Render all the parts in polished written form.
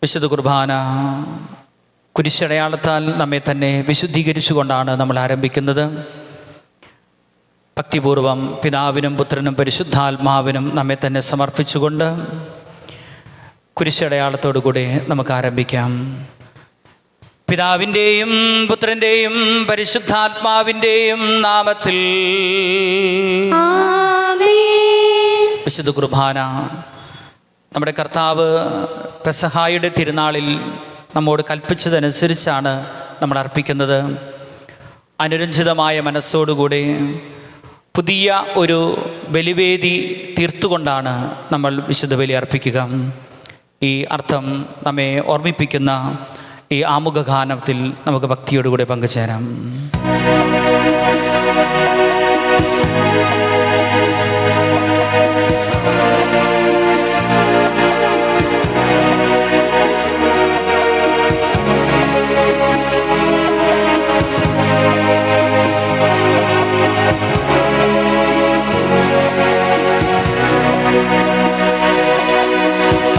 വിശുദ്ധ കുർബാന കുരിശടയാളത്താൽ നമ്മെ തന്നെ വിശുദ്ധീകരിച്ചുകൊണ്ടാണ് നമ്മൾ ആരംഭിക്കുന്നത്. ഭക്തിപൂർവം പിതാവിനും പുത്രനും പരിശുദ്ധാത്മാവിനും നമ്മെ തന്നെ സമർപ്പിച്ചുകൊണ്ട് കുരിശടയാളത്തോടു കൂടി നമുക്ക് ആരംഭിക്കാം. പിതാവിൻ്റെയും പുത്രൻ്റെയും പരിശുദ്ധാത്മാവിൻ്റെയും നാമത്തിൽ വിശുദ്ധ കുർബാന നമ്മുടെ കർത്താവ് പെസഹായുടെ തിരുനാളിൽ നമ്മോട് കൽപ്പിച്ചതനുസരിച്ചാണ് നമ്മൾ അർപ്പിക്കുന്നത്. അനുരഞ്ജിതമായ മനസ്സോടുകൂടി പുതിയ ഒരു ബലിവേദി തീർത്തുകൊണ്ടാണ് നമ്മൾ വിശുദ്ധ ബലി അർപ്പിക്കുക. ഈ അർത്ഥം നമ്മെ ഓർമ്മിപ്പിക്കുന്ന ഈ ആമുഖ ഗാനത്തിൽ നമുക്ക് ഭക്തിയോടുകൂടി പങ്കുചേരാം.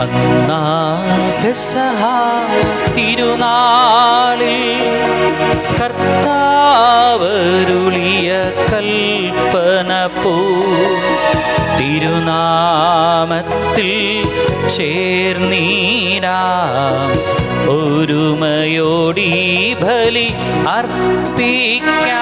അന്നാ പെസഹ തിരുനാളിൽ കർത്താവരുളിയ കൽപ്പന പോ തിരുനാമത്തിൽ ചേർന്നീരാം ഒരുമയോടി ബലി അർപ്പിക്കാം.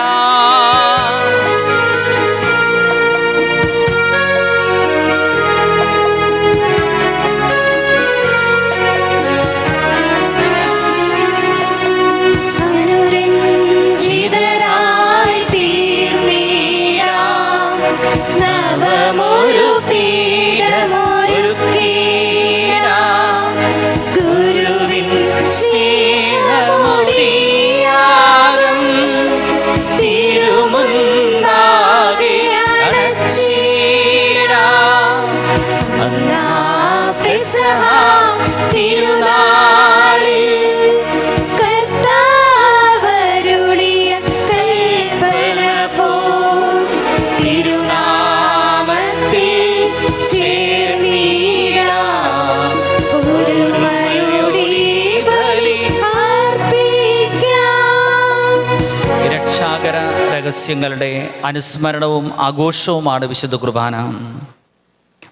രഹസ്യങ്ങളുടെ അനുസ്മരണവും ആഘോഷവുമാണ് വിശുദ്ധ കുർബാന.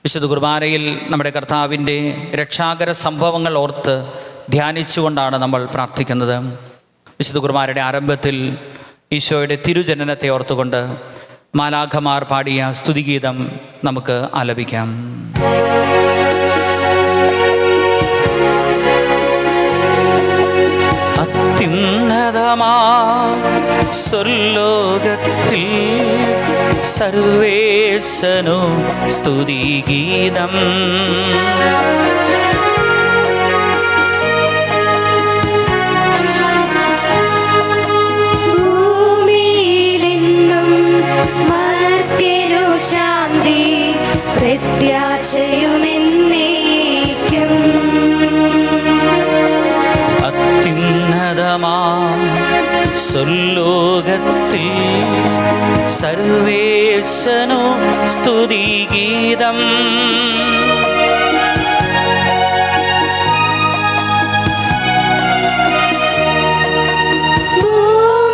വിശുദ്ധ കുർബാനയിൽ നമ്മുടെ കർത്താവിൻ്റെ രക്ഷാകര സംഭവങ്ങൾ ഓർത്ത് ധ്യാനിച്ചുകൊണ്ടാണ് നമ്മൾ പ്രാർത്ഥിക്കുന്നത്. വിശുദ്ധ കുർബാനയുടെ ആരംഭത്തിൽ ഈശോയുടെ തിരുജനനത്തെ ഓർത്തുകൊണ്ട് മാലാഖമാർ പാടിയ സ്തുതിഗീതം നമുക്ക് ആലപിക്കാം. അത്യുന്നതമാ സ്വർലോകത്തിൽ സർവേശനു സ്തുതിഗീതം. ഭൂമിയിലെന്നും മർത്യനു ശാന്തി പ്രത്യാശയുമെന്നേക്കും. അത്യുന്നതമാ സ്വർലോകത്തിൽ സർവേശനു സ്തുതിഗീതം.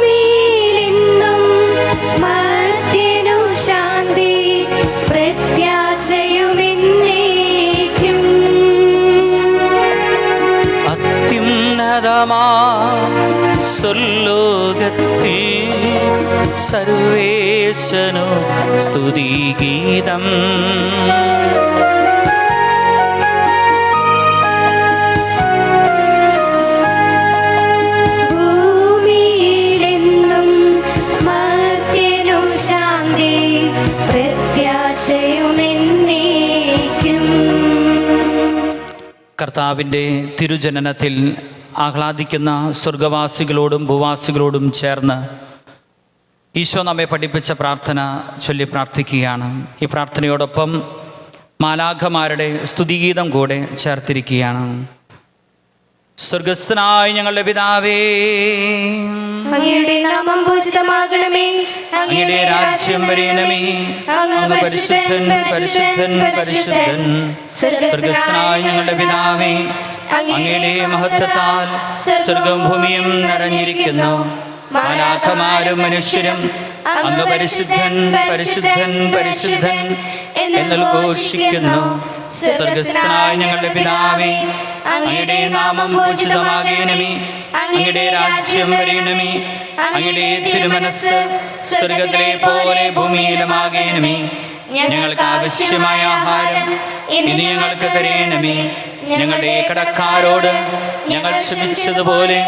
ഭൂമിയിലെന്നും മർത്യനു ശാന്തി പ്രത്യാശയുമെന്നേക്കും. അത്യുന്നതമാ സ്വർലോകത്തിൽ സർവേശനു സ്തുതിഗീതം. ഭൂമിയിലെന്നും മർത്യനു ശാന്തി പ്രത്യാശയുമെന്നേക്കും. കർത്താവിൻ്റെ തിരുജനനത്തിൽ ആഹ്ലാദിക്കുന്ന സ്വർഗവാസികളോടും ഭൂവാസികളോടും ചേർന്ന് ഈശോ നമ്മെ പഠിപ്പിച്ച പ്രാർത്ഥന ചൊല്ലി പ്രാർത്ഥിക്കുകയാണ്. ഈ പ്രാർത്ഥനയോടൊപ്പം മാലാഖമാരുടെ സ്തുതിഗീതം കൂടെ ചേർത്തിരിക്കുകയാണ്. സ്വർഗസ്ഥനായ ഞങ്ങളുടെ പിതാവേ, അങ്ങയുടെ നാമം പൂജിതമാകണമേ, അങ്ങയുടെ രാജ്യം വരണമേ, അങ്ങ് പരിശുദ്ധൻ പരിശുദ്ധൻ പരിശുദ്ധൻ. സ്വർഗസ്ഥനായ ഞങ്ങളുടെ പിതാവേ, അങ്ങയുടെ മഹത്വത്താൽ സ്വർഗവും ഭൂമിയും നിറഞ്ഞിരിക്കുന്നു. മാലാഖമാരും മനുഷ്യരും അങ്ങ് പരിശുദ്ധൻ പരിശുദ്ധൻ പരിശുദ്ധൻ എന്നുദ്ഘോഷിക്കുന്നു. സ്വർഗസ്ഥനായ ഞങ്ങളുടെ പിതാവേ, അങ്ങയുടെ നാമം പൂജിതമാകണമേ. അങ്ങയുടെ രാജ്യം വരണമേ. അങ്ങയുടെ തിരുമനസ് സ്വർഗത്തിലെ പോലെ ഭൂമിയിലുമാകണമേ. ഞങ്ങൾക്ക് ആവശ്യമായ ആഹാരം ഇന്ന് ഞങ്ങൾക്ക് തരണമേ. ഞങ്ങളുടെ കടക്കാരോട് ഞങ്ങൾ ക്ഷമിച്ചതുപോലെ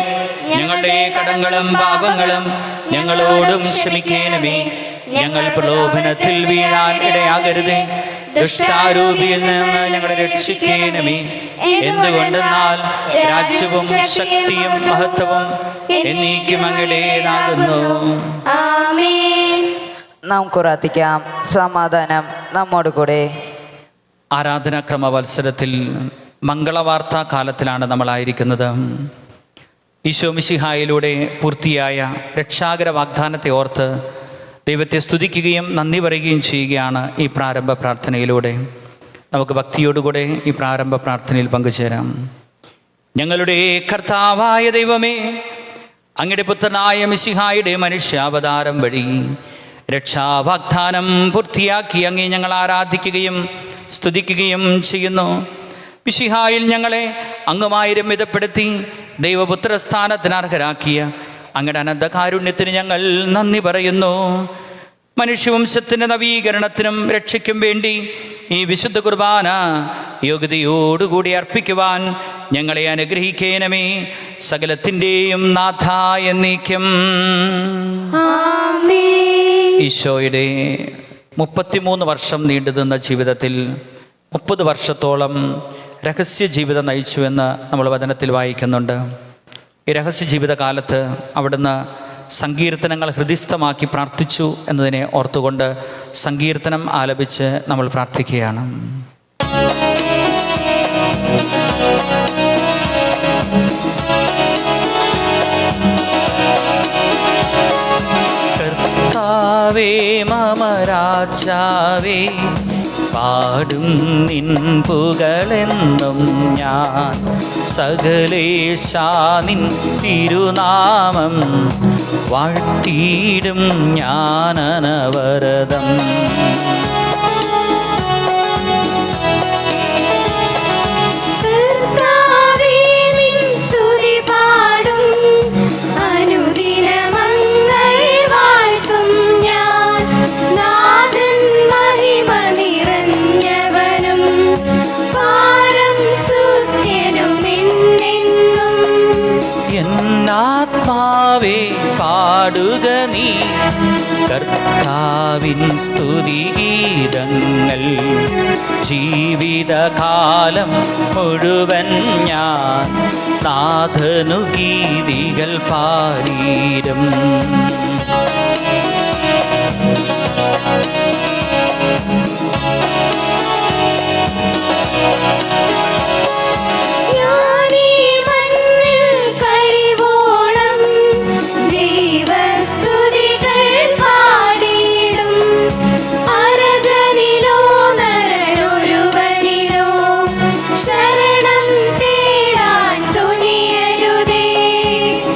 ഞങ്ങളുടെ കടങ്ങളും പാപങ്ങളും ഞങ്ങളോടും ക്ഷമിക്കണമേ. ഞങ്ങൾ പ്രലോഭനത്തിൽ വീഴാൻ ഇടയാകരുതേ. ദുഷ്ടാരൂപിയിൽ നിന്ന് ഞങ്ങളെ രക്ഷിക്കണമേ. എന്തുകൊണ്ടെന്നാൽ രാജ്യവും ശക്തിയും മഹത്വവും എന്നേക്കും അങ്ങയുടേതാകുന്നു. ആമേൻ. നാം പ്രാർത്ഥിക്കാം. സമാധാനം നമ്മോട് കൂടെ. ആരാധനാക്രമ വത്സരത്തിൽ മംഗളവാർത്താ കാലത്തിലാണ് നമ്മളായിരിക്കുന്നത്. ഈശോ മിശിഹായിലൂടെ പൂർത്തിയായ രക്ഷാകര വാഗ്ദാനത്തെ ഓർത്ത് ദൈവത്തെ സ്തുതിക്കുകയും നന്ദി പറയുകയും ചെയ്യുകയാണ് ഈ പ്രാരംഭ പ്രാർത്ഥനയിലൂടെ. നമുക്ക് ഭക്തിയോടുകൂടെ ഈ പ്രാരംഭ പ്രാർത്ഥനയിൽ പങ്കുചേരാം. ഞങ്ങളുടെ കർത്താവായ ദൈവമേ, അങ്ങയുടെ പുത്രനായ മിശിഹായുടെ മനുഷ്യാവതാരം വഴി രക്ഷാവാഗ്ദാനം പൂർത്തിയാക്കി അങ്ങേ ഞങ്ങൾ ആരാധിക്കുകയും സ്തുതിക്കുകയും ചെയ്യുന്നു. മിശിഹായിൽ ഞങ്ങളെ അങ്ങുമായി രമ്യതപ്പെടുത്തി ദൈവപുത്ര സ്ഥാനത്തിന് അർഹരാക്കിയ അങ്ങയുടെ അനന്ത കാരുണ്യത്തിന് ഞങ്ങൾ നന്ദി പറയുന്നു. മനുഷ്യവംശത്തിൻ്റെ നവീകരണത്തിനും രക്ഷയ്ക്കും വേണ്ടി ഈ വിശുദ്ധ കുർബാന യോഗ്യതയോടുകൂടി അർപ്പിക്കുവാൻ ഞങ്ങളെ അനുഗ്രഹിക്കണമേ. സകലത്തിൻ്റെയും നാഥ എന്നേക്കും. ഈശോയുടെ 33 വർഷം നീണ്ടുനിന്ന ജീവിതത്തിൽ 30 വർഷത്തോളം രഹസ്യ ജീവിതം നയിച്ചുവെന്ന് നമ്മൾ വചനത്തിൽ വായിക്കുന്നുണ്ട്. ഈ രഹസ്യ ജീവിതകാലത്ത് അവിടുന്ന് സങ്കീർത്തനങ്ങൾ ഹൃദിസ്ഥമാക്കി പ്രാർത്ഥിച്ചു എന്നതിനെ ഓർത്തുകൊണ്ട് സങ്കീർത്തനം ആലപിച്ച് നമ്മൾ പ്രാർത്ഥിക്കുകയാണ്. കർത്താവേ മമ രാജാവേ, പാടും നിൻ പുകളെന്നും ഞാൻ. സകലേശാ നിൻ തിരുനാമം വാഴ്ത്തിയിടും ഞാൻ അനവരതം. എന്നാത്മാവേ പാടുക നീ കർത്താവിൻ സ്തുതിഗീതങ്ങൾ. ജീവിതകാലം മുഴുവൻ ഞാൻ നാഥനു ഗീതികൾ പാടിയിടും.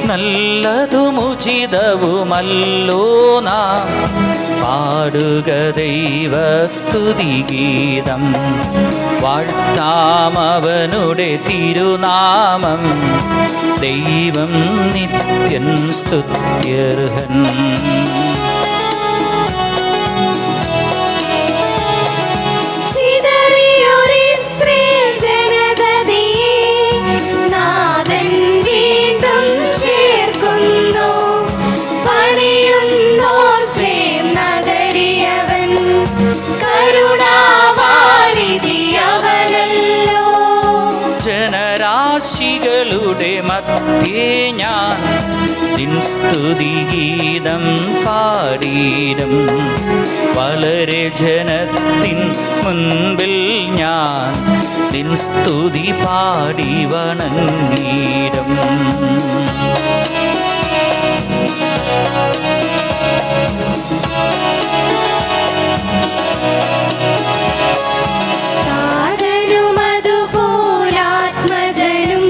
നല്ലതുമുചിതവുമല്ലോ നാം പാടുക ദൈവസ്തുതിഗീതം. വാഴ്ത്താമവനുടെ തിരുനാമം. ദൈവം നിത്യൻ സ്തുത്യർഹൻ. ജനരാശികളുടെ മധ്യേ ഞാൻ നിൻ സ്തുതിഗീതം പാടിയിടും. വളരെ ജനത്തിൻ മുൻപിൽ ഞാൻ നിൻ സ്തുതി പാടി വണങ്ങിയിടും. താതനുമതുപോലാത്മജനും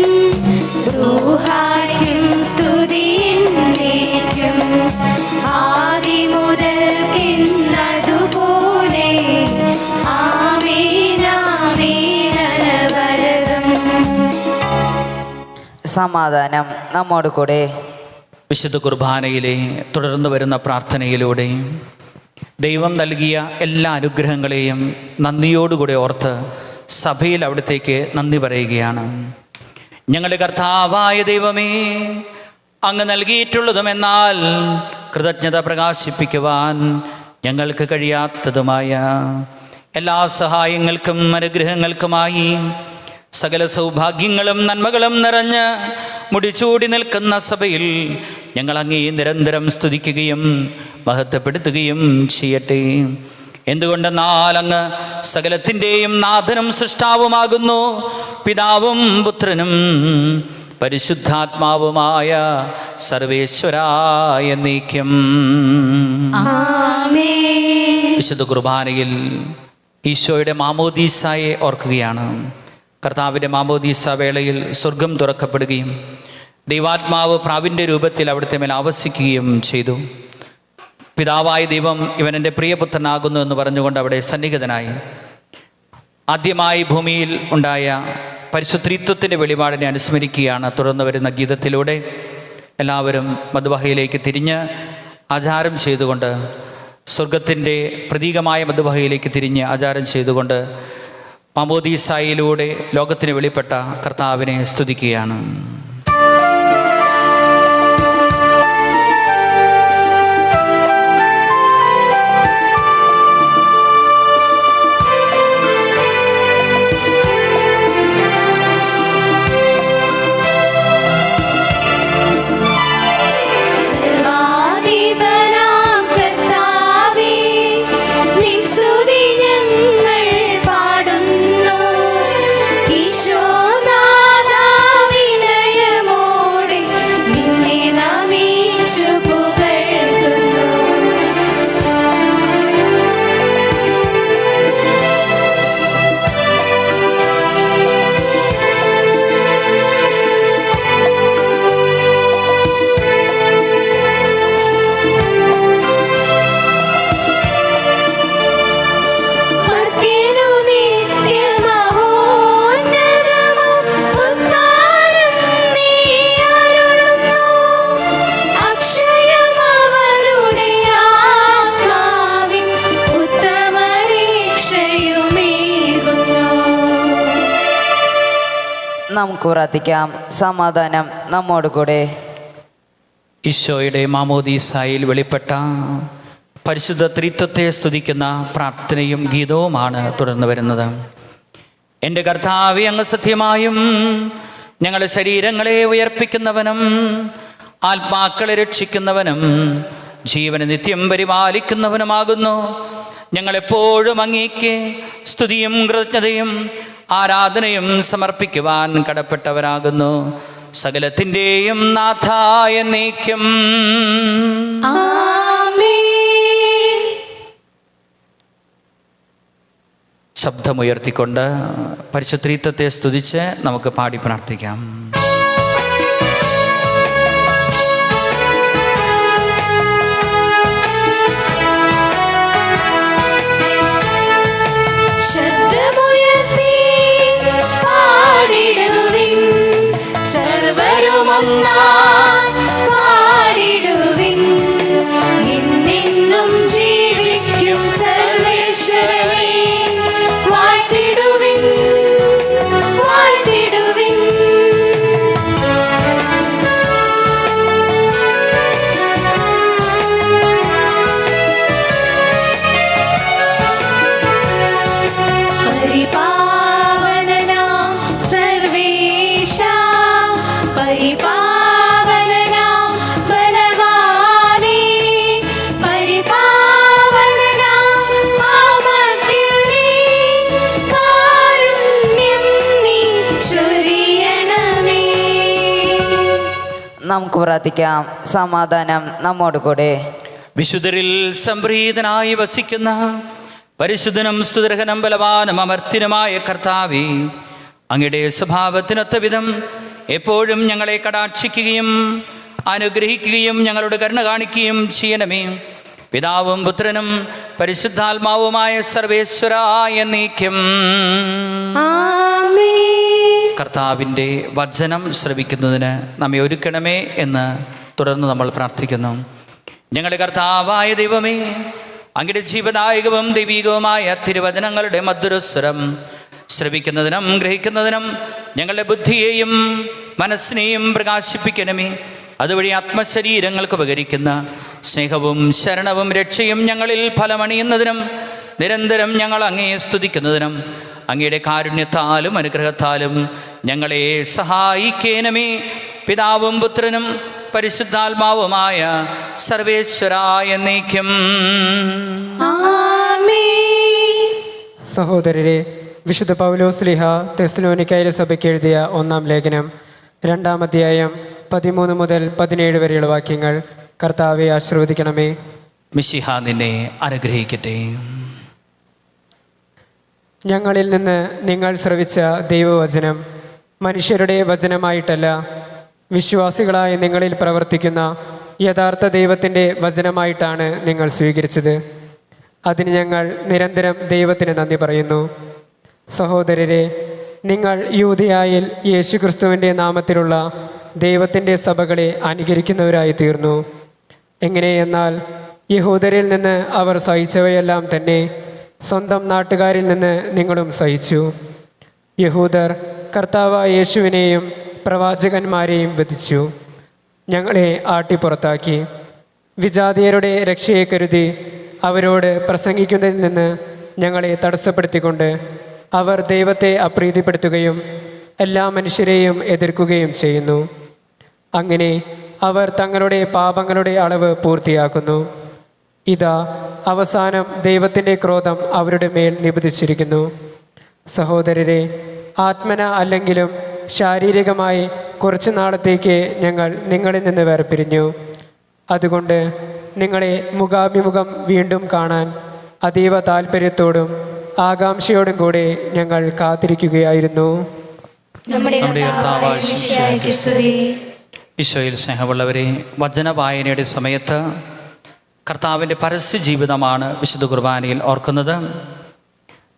സമാധാനം നമ്മോട് കൂടെ. വിശുദ്ധ കുർബാനയിലെ തുടർന്നു വരുന്ന പ്രാർത്ഥനയിലൂടെ ദൈവം നൽകിയ എല്ലാ അനുഗ്രഹങ്ങളെയും നന്ദിയോടുകൂടെ ഓർത്ത് സഭയിൽ അവിടത്തേക്ക് നന്ദി പറയുകയാണ്. ഞങ്ങളുടെ കർത്താവായ ദൈവമേ, അങ്ങ് നൽകിയിട്ടുള്ളതും എന്നാൽ കൃതജ്ഞത പ്രകാശിപ്പിക്കുവാൻ ഞങ്ങൾക്ക് കഴിയാത്തതുമായ എല്ലാ സഹായങ്ങൾക്കും അനുഗ്രഹങ്ങൾക്കുമായി സകല സൗഭാഗ്യങ്ങളും നന്മകളും നിറഞ്ഞ് മുടിച്ചൂടി നിൽക്കുന്ന സഭയിൽ ഞങ്ങൾ അങ്ങേ നിരന്തരം സ്തുതിക്കുകയും മഹത്വപ്പെടുത്തുകയും ചെയ്യട്ടെ. എന്തുകൊണ്ടെന്നാൽ അങ്ങ് സകലത്തിൻ്റെയും നാഥനും സൃഷ്ടാവുമാകുന്നു. പിതാവും പുത്രനും പരിശുദ്ധാത്മാവുമായ സർവേശ്വരായ എന്നേക്കും. വിശുദ്ധ കുർബാനയിൽ ഈശോയുടെ മാമോദീസായെ ഓർക്കുകയാണ്. കർത്താവിൻ്റെ മാമോദീസ വേളയിൽ സ്വർഗം തുറക്കപ്പെടുകയും ദൈവാത്മാവ് പ്രാവിൻ്റെ രൂപത്തിൽ അവിടുത്തെ മേൽ ആവസിക്കുകയും ചെയ്തു. പിതാവായ ദൈവം ഇവൻ എൻ്റെ പ്രിയപുത്രനാകുന്നു എന്ന് പറഞ്ഞുകൊണ്ട് അവിടെ സന്നിഹിതനായി. ആദ്യമായി ഭൂമിയിൽ ഉണ്ടായ പരിശുദ്ധത്വത്തിൻ്റെ വെളിപാടിനെ അനുസ്മരിക്കുകയാണ്. തുടർന്ന് വരുന്ന ഗീതത്തിലൂടെ എല്ലാവരും മധുവഹയിലേക്ക് തിരിഞ്ഞ് ആചാരം ചെയ്തുകൊണ്ട്, സ്വർഗത്തിൻ്റെ പ്രതീകമായ മധുവഹയിലേക്ക് തിരിഞ്ഞ് ആചാരം ചെയ്തുകൊണ്ട് മാമോദീസായിലൂടെ ലോകത്തിന് വെളിപ്പെട്ട കർത്താവിനെ സ്തുതിക്കുകയാണ്. നമുക്ക് പ്രാർത്ഥിക്കാം. സമാധാനം നമ്മോട് കൂടെ. ഈശോയുടെ മാമോദീസായിൽ വെളിപ്പെട്ട പരിശുദ്ധ ത്രിത്വത്തെ സ്തുതിക്കുന്ന പ്രാർത്ഥനയും ഗീതവുമാണ് തുടർന്ന് വരുന്നത്. എൻ്റെ കർത്താവേ, അങ്ങ് സത്യമായും ഞങ്ങളുടെ ശരീരങ്ങളെ ഉയർപ്പിക്കുന്നവനും ആത്മാക്കളെ രക്ഷിക്കുന്നവനും ജീവനെ നിത്യം പരിപാലിക്കുന്നവനുമാകുന്നു. ഞങ്ങളെപ്പോഴും അങ്ങേക്ക് സ്തുതിയും കൃതജ്ഞതയും ആരാധനയും സമർപ്പിക്കുവാൻ കടപ്പെട്ടവരാകുന്നു. സകലത്തിൻ്റെയും നാഥായ എന്നേക്കും. ശബ്ദമുയർത്തിക്കൊണ്ട് പരിശുദ്ധത്വത്തെ സ്തുതിച്ച് നമുക്ക് പാടി പ്രാർത്ഥിക്കാം. നമുക്ക് പ്രാർത്ഥിക്കാം. സമാധാനം നമ്മോട് കൂടെ. വിശുദ്ധരിൽ സംപ്രീതനായി വസിക്കുന്ന പരിശുദ്ധനും സ്തുതിർഹനം ബലവാനും അമർത്തിനുമായ കർത്താവേ, അങ്ങയുടെ സ്വഭാവത്തിനൊത്ത വിധം എപ്പോഴും ഞങ്ങളെ കടാക്ഷിക്കുകയും അനുഗ്രഹിക്കുകയും ഞങ്ങളുടെ കരുണ കാണിക്കുകയും ചെയ്യണമേ. പിതാവും പുത്രനും പരിശുദ്ധാത്മാവുമായ സർവേശ്വരായ എന്നേക്കും. ആമേൻ. കർത്താവിൻ്റെ വചനം ശ്രവിക്കുന്നതിന് നമ്മെ ഒരുക്കണമേ എന്ന് തുടർന്ന് നമ്മൾ പ്രാർത്ഥിക്കുന്നു. ഞങ്ങളുടെ കർത്താവായ ദൈവമേ, അങ്ങയുടെ ജീവദായകവും ദൈവികവുമായ തിരുവചനങ്ങളുടെ മധുരസ്വരം ശ്രവിക്കുന്നതിനും ഗ്രഹിക്കുന്നതിനും ഞങ്ങളുടെ ബുദ്ധിയെയും മനസ്സിനെയും പ്രകാശിപ്പിക്കണമേ. അതുവഴി ആത്മശരീരങ്ങൾക്ക് ഉപകരിക്കുന്ന സ്നേഹവും ശരണവും രക്ഷയും ഞങ്ങളിൽ ഫലമണിയുന്നതിനും നിരന്തരം ഞങ്ങൾ അങ്ങയെ സ്തുതിക്കുന്നതിനും അങ്ങയുടെ കാരുണ്യത്താലും അനുഗ്രഹത്താലും ഞങ്ങളെ സഹായിക്കേണമേ. പിതാവും പുത്രനും പരിശുദ്ധാത്മാവുമായ സർവേശ്വരായ എന്നേക്കും. ആമേൻ. സഹോദരരെ, വിശുദ്ധ പൗലോസ്ലീഹ തെസ്സലോനിക്കയിലെ സഭയ്ക്ക് എഴുതിയ 1-ാം ലേഖനം 2-ാം അധ്യായം 13 മുതൽ 17 വരെയുള്ള വാക്യങ്ങൾ കർത്താവെ ആശീർവദിക്കണമേ. മിശിഹ നിന്നെ അനുഗ്രഹിക്കട്ടെ. ഞങ്ങളിൽ നിന്ന് നിങ്ങൾ ശ്രവിച്ച ദൈവവചനം മനുഷ്യരുടെ വചനമായിട്ടല്ല, വിശ്വാസികളായ നിങ്ങളിൽ പ്രവർത്തിക്കുന്ന യഥാർത്ഥ ദൈവത്തിൻ്റെ വചനമായിട്ടാണ് നിങ്ങൾ സ്വീകരിച്ചത്. അതിന് ഞങ്ങൾ നിരന്തരം ദൈവത്തിന് നന്ദി പറയുന്നു. സഹോദരരെ, നിങ്ങൾ യൂദയായിൽ യേശുക്രിസ്തുവിൻ്റെ നാമത്തിലുള്ള ദൈവത്തിൻ്റെ സഭകളെ അനുകരിക്കുന്നവരായി തീർന്നു. എങ്ങനെയെന്നാൽ യഹൂദരിൽ നിന്ന് അവർ സഹിച്ചവയെല്ലാം തന്നെ സ്വന്തം നാട്ടുകാരിൽ നിന്ന് നിങ്ങളും സഹിച്ചു. യഹൂദർ കർത്താവായ യേശുവിനെയും പ്രവാചകന്മാരെയും വധിച്ചു, ഞങ്ങളെ ആട്ടിപ്പുറത്താക്കി. വിജാതീയരുടെ രക്ഷയെ കരുതി അവരോട് പ്രസംഗിക്കുന്നതിൽ നിന്ന് ഞങ്ങളെ തടസ്സപ്പെടുത്തിക്കൊണ്ട് അവർ ദൈവത്തെ അപ്രീതിപ്പെടുത്തുകയും എല്ലാ മനുഷ്യരെയും എതിർക്കുകയും ചെയ്യുന്നു. അങ്ങനെ അവർ തങ്ങളുടെ പാപങ്ങളുടെ അളവ് പൂർത്തിയാക്കുന്നു. ഇതാ, അവസാനം ദൈവത്തിൻ്റെ ക്രോധം അവരുടെ മേൽ നിബന്ധിച്ചിരിക്കുന്നു. സഹോദരരെ, ആത്മന അല്ലെങ്കിലും ശാരീരികമായി കുറച്ചു നാളത്തേക്ക് ഞങ്ങൾ നിങ്ങളിൽ നിന്ന് വേർപിരിഞ്ഞു. അതുകൊണ്ട് നിങ്ങളെ മുഖാഭിമുഖം വീണ്ടും കാണാൻ അതീവ താല്പര്യത്തോടും ആകാംക്ഷയോടും കൂടെ ഞങ്ങൾ കാത്തിരിക്കുകയായിരുന്നു. നമ്മുടെ കർത്താവായ മിശിഹായ്ക്ക് സ്തുതി. ഈശോയിൽ സ്നേഹമുള്ളവരെ, വചന വായനയുടെ സമയത്ത് കർത്താവിൻ്റെ പരസ്യ ജീവിതമാണ് വിശുദ്ധ കുർബാനയിൽ ഓർക്കുന്നത്.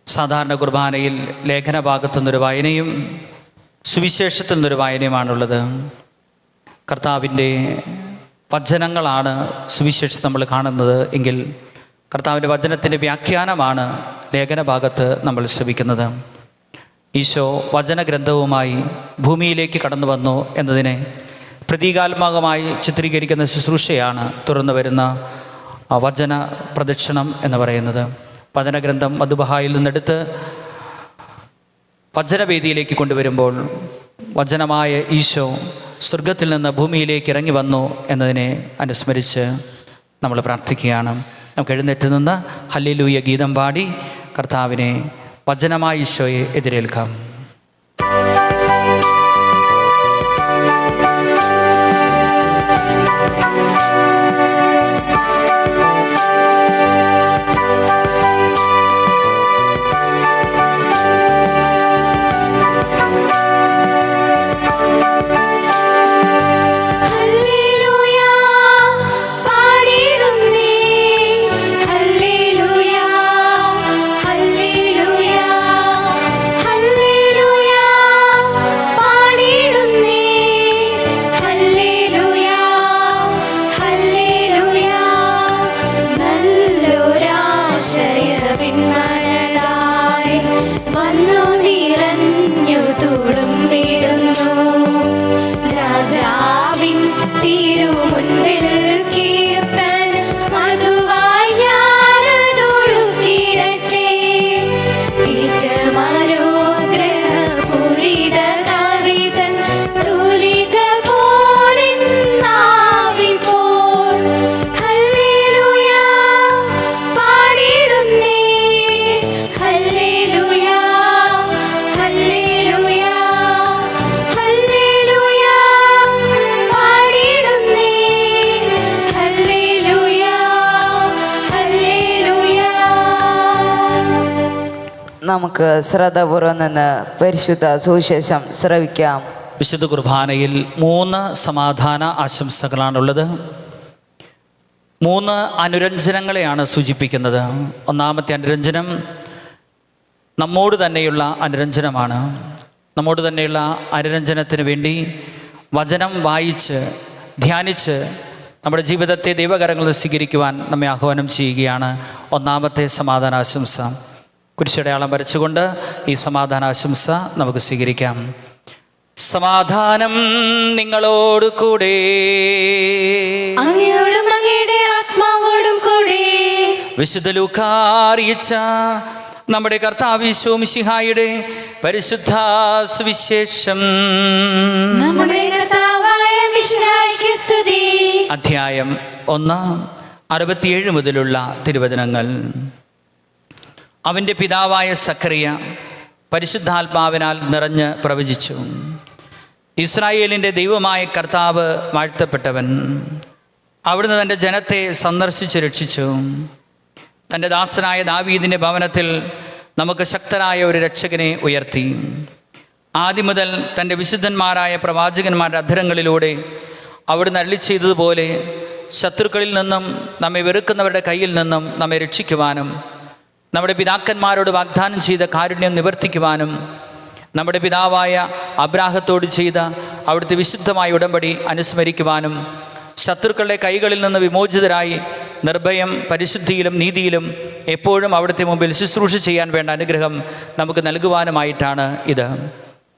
സാധാരണ കുർബാനയിൽ ലേഖന ഭാഗത്തു നിന്നൊരു വായനയും സുവിശേഷത്തിൽ നിന്നൊരു വായനയുമാണുള്ളത്. കർത്താവിൻ്റെ വചനങ്ങളാണ് സുവിശേഷം നമ്മൾ കാണുന്നത് എങ്കിൽ കർത്താവിൻ്റെ വചനത്തിൻ്റെ വ്യാഖ്യാനമാണ് ലേഖന ഭാഗത്ത് നമ്മൾ ശ്രവിക്കുന്നത്. ഈശോ വചനഗ്രന്ഥവുമായി ഭൂമിയിലേക്ക് കടന്നു വന്നു എന്നതിനെ പ്രതീകാത്മകമായി ചിത്രീകരിക്കുന്ന ശുശ്രൂഷയാണ് തുറന്നു വരുന്ന വചന പ്രദക്ഷിണം എന്ന് പറയുന്നത്. വചനഗ്രന്ഥം മധുബഹായിൽ നിന്നെടുത്ത് വചനവേദിയിലേക്ക് കൊണ്ടുവരുമ്പോൾ വചനമായ ഈശോ സ്വർഗത്തിൽ നിന്ന് ഭൂമിയിലേക്ക് ഇറങ്ങി വന്നു എന്നതിനെ അനുസ്മരിച്ച് നമ്മൾ പ്രാർത്ഥിക്കുകയാണ്. നമുക്ക് എഴുന്നേറ്റ് നിന്ന് ഹല്ലേലൂയ ഗീതം പാടി കർത്താവിനെ വചനമായ ഈശോയെ എതിരേൽക്കാം. നമുക്ക് ശ്രദ്ധപൂർവ്വം നിന്ന് പരിശുദ്ധ സുവിശേഷം ശ്രവിക്കാം. വിശുദ്ധ കുർബാനയിൽ 3 സമാധാന ആശംസകളാണുള്ളത്. 3 അനുരഞ്ജനങ്ങളെയാണ് സൂചിപ്പിക്കുന്നത്. ഒന്നാമത്തെ അനുരഞ്ജനം നമ്മോട് തന്നെയുള്ള അനുരഞ്ജനമാണ്. നമ്മോട് തന്നെയുള്ള അനുരഞ്ജനത്തിന് വേണ്ടി വചനം വായിച്ച് ധ്യാനിച്ച് നമ്മുടെ ജീവിതത്തെ ദൈവകരങ്ങളിൽ സ്വീകരിക്കുവാൻ നമ്മെ ആഹ്വാനം ചെയ്യുകയാണ് ഒന്നാമത്തെ സമാധാനാശംസ. കുരിശടയാളം വരച്ചുകൊണ്ട് ഈ സമാധാനാശംസ നമുക്ക് സ്വീകരിക്കാം. സമാധാനം നിങ്ങളോട് കൂടെ. അങ്ങയോടും അങ്ങയുടെ ആത്മാവോടും കൂടെ. വിശുദ്ധ ലൂക്കാ അറിയിച്ച നമ്മുടെ കർത്താവ് യേശു മിശിഹായുടെ പരിശുദ്ധ സുവിശേഷം. നമ്മുടെ കർത്താവായ മിശിഹായ്ക്ക് സ്തുതി. അധ്യായം 1, 67 മുതലുള്ള തിരുവചനങ്ങൾ. അവൻ്റെ പിതാവായ സക്കറിയ പരിശുദ്ധാത്മാവിനാൽ നിറഞ്ഞ് പ്രവചിച്ചു. ഇസ്രായേലിൻ്റെ ദൈവമായ കർത്താവ് വാഴ്ത്തപ്പെട്ടവൻ. അവിടുന്ന് തൻ്റെ ജനത്തെ സന്ദർശിച്ച് രക്ഷിച്ചു. തൻ്റെ ദാസനായ ദാവീദിൻ്റെ ഭവനത്തിൽ നമുക്ക് ശക്തനായ ഒരു രക്ഷകനെ ഉയർത്തി. ആദ്യം മുതൽ തൻ്റെ വിശുദ്ധന്മാരായ പ്രവാചകന്മാരുടെ അധരങ്ങളിലൂടെ അവിടുന്ന് അരുളി ചെയ്തതുപോലെ ശത്രുക്കളിൽ നിന്നും നമ്മെ വെറുക്കുന്നവരുടെ കയ്യിൽ നിന്നും നമ്മെ രക്ഷിക്കുവാനും നമ്മുടെ പിതാക്കന്മാരോട് വാഗ്ദാനം ചെയ്ത കാരുണ്യം നിവർത്തിക്കുവാനും നമ്മുടെ പിതാവായ അബ്രാഹത്തോട് ചെയ്ത അവിടുത്തെ വിശുദ്ധമായ ഉടമ്പടി അനുസ്മരിക്കുവാനും ശത്രുക്കളുടെ കൈകളിൽ നിന്ന് വിമോചിതരായി നിർഭയം പരിശുദ്ധിയിലും നീതിയിലും എപ്പോഴും അവിടുത്തെ മുമ്പിൽ ശുശ്രൂഷ ചെയ്യാൻ വേണ്ട അനുഗ്രഹം നമുക്ക് നൽകുവാനുമായിട്ടാണ് ഇത്.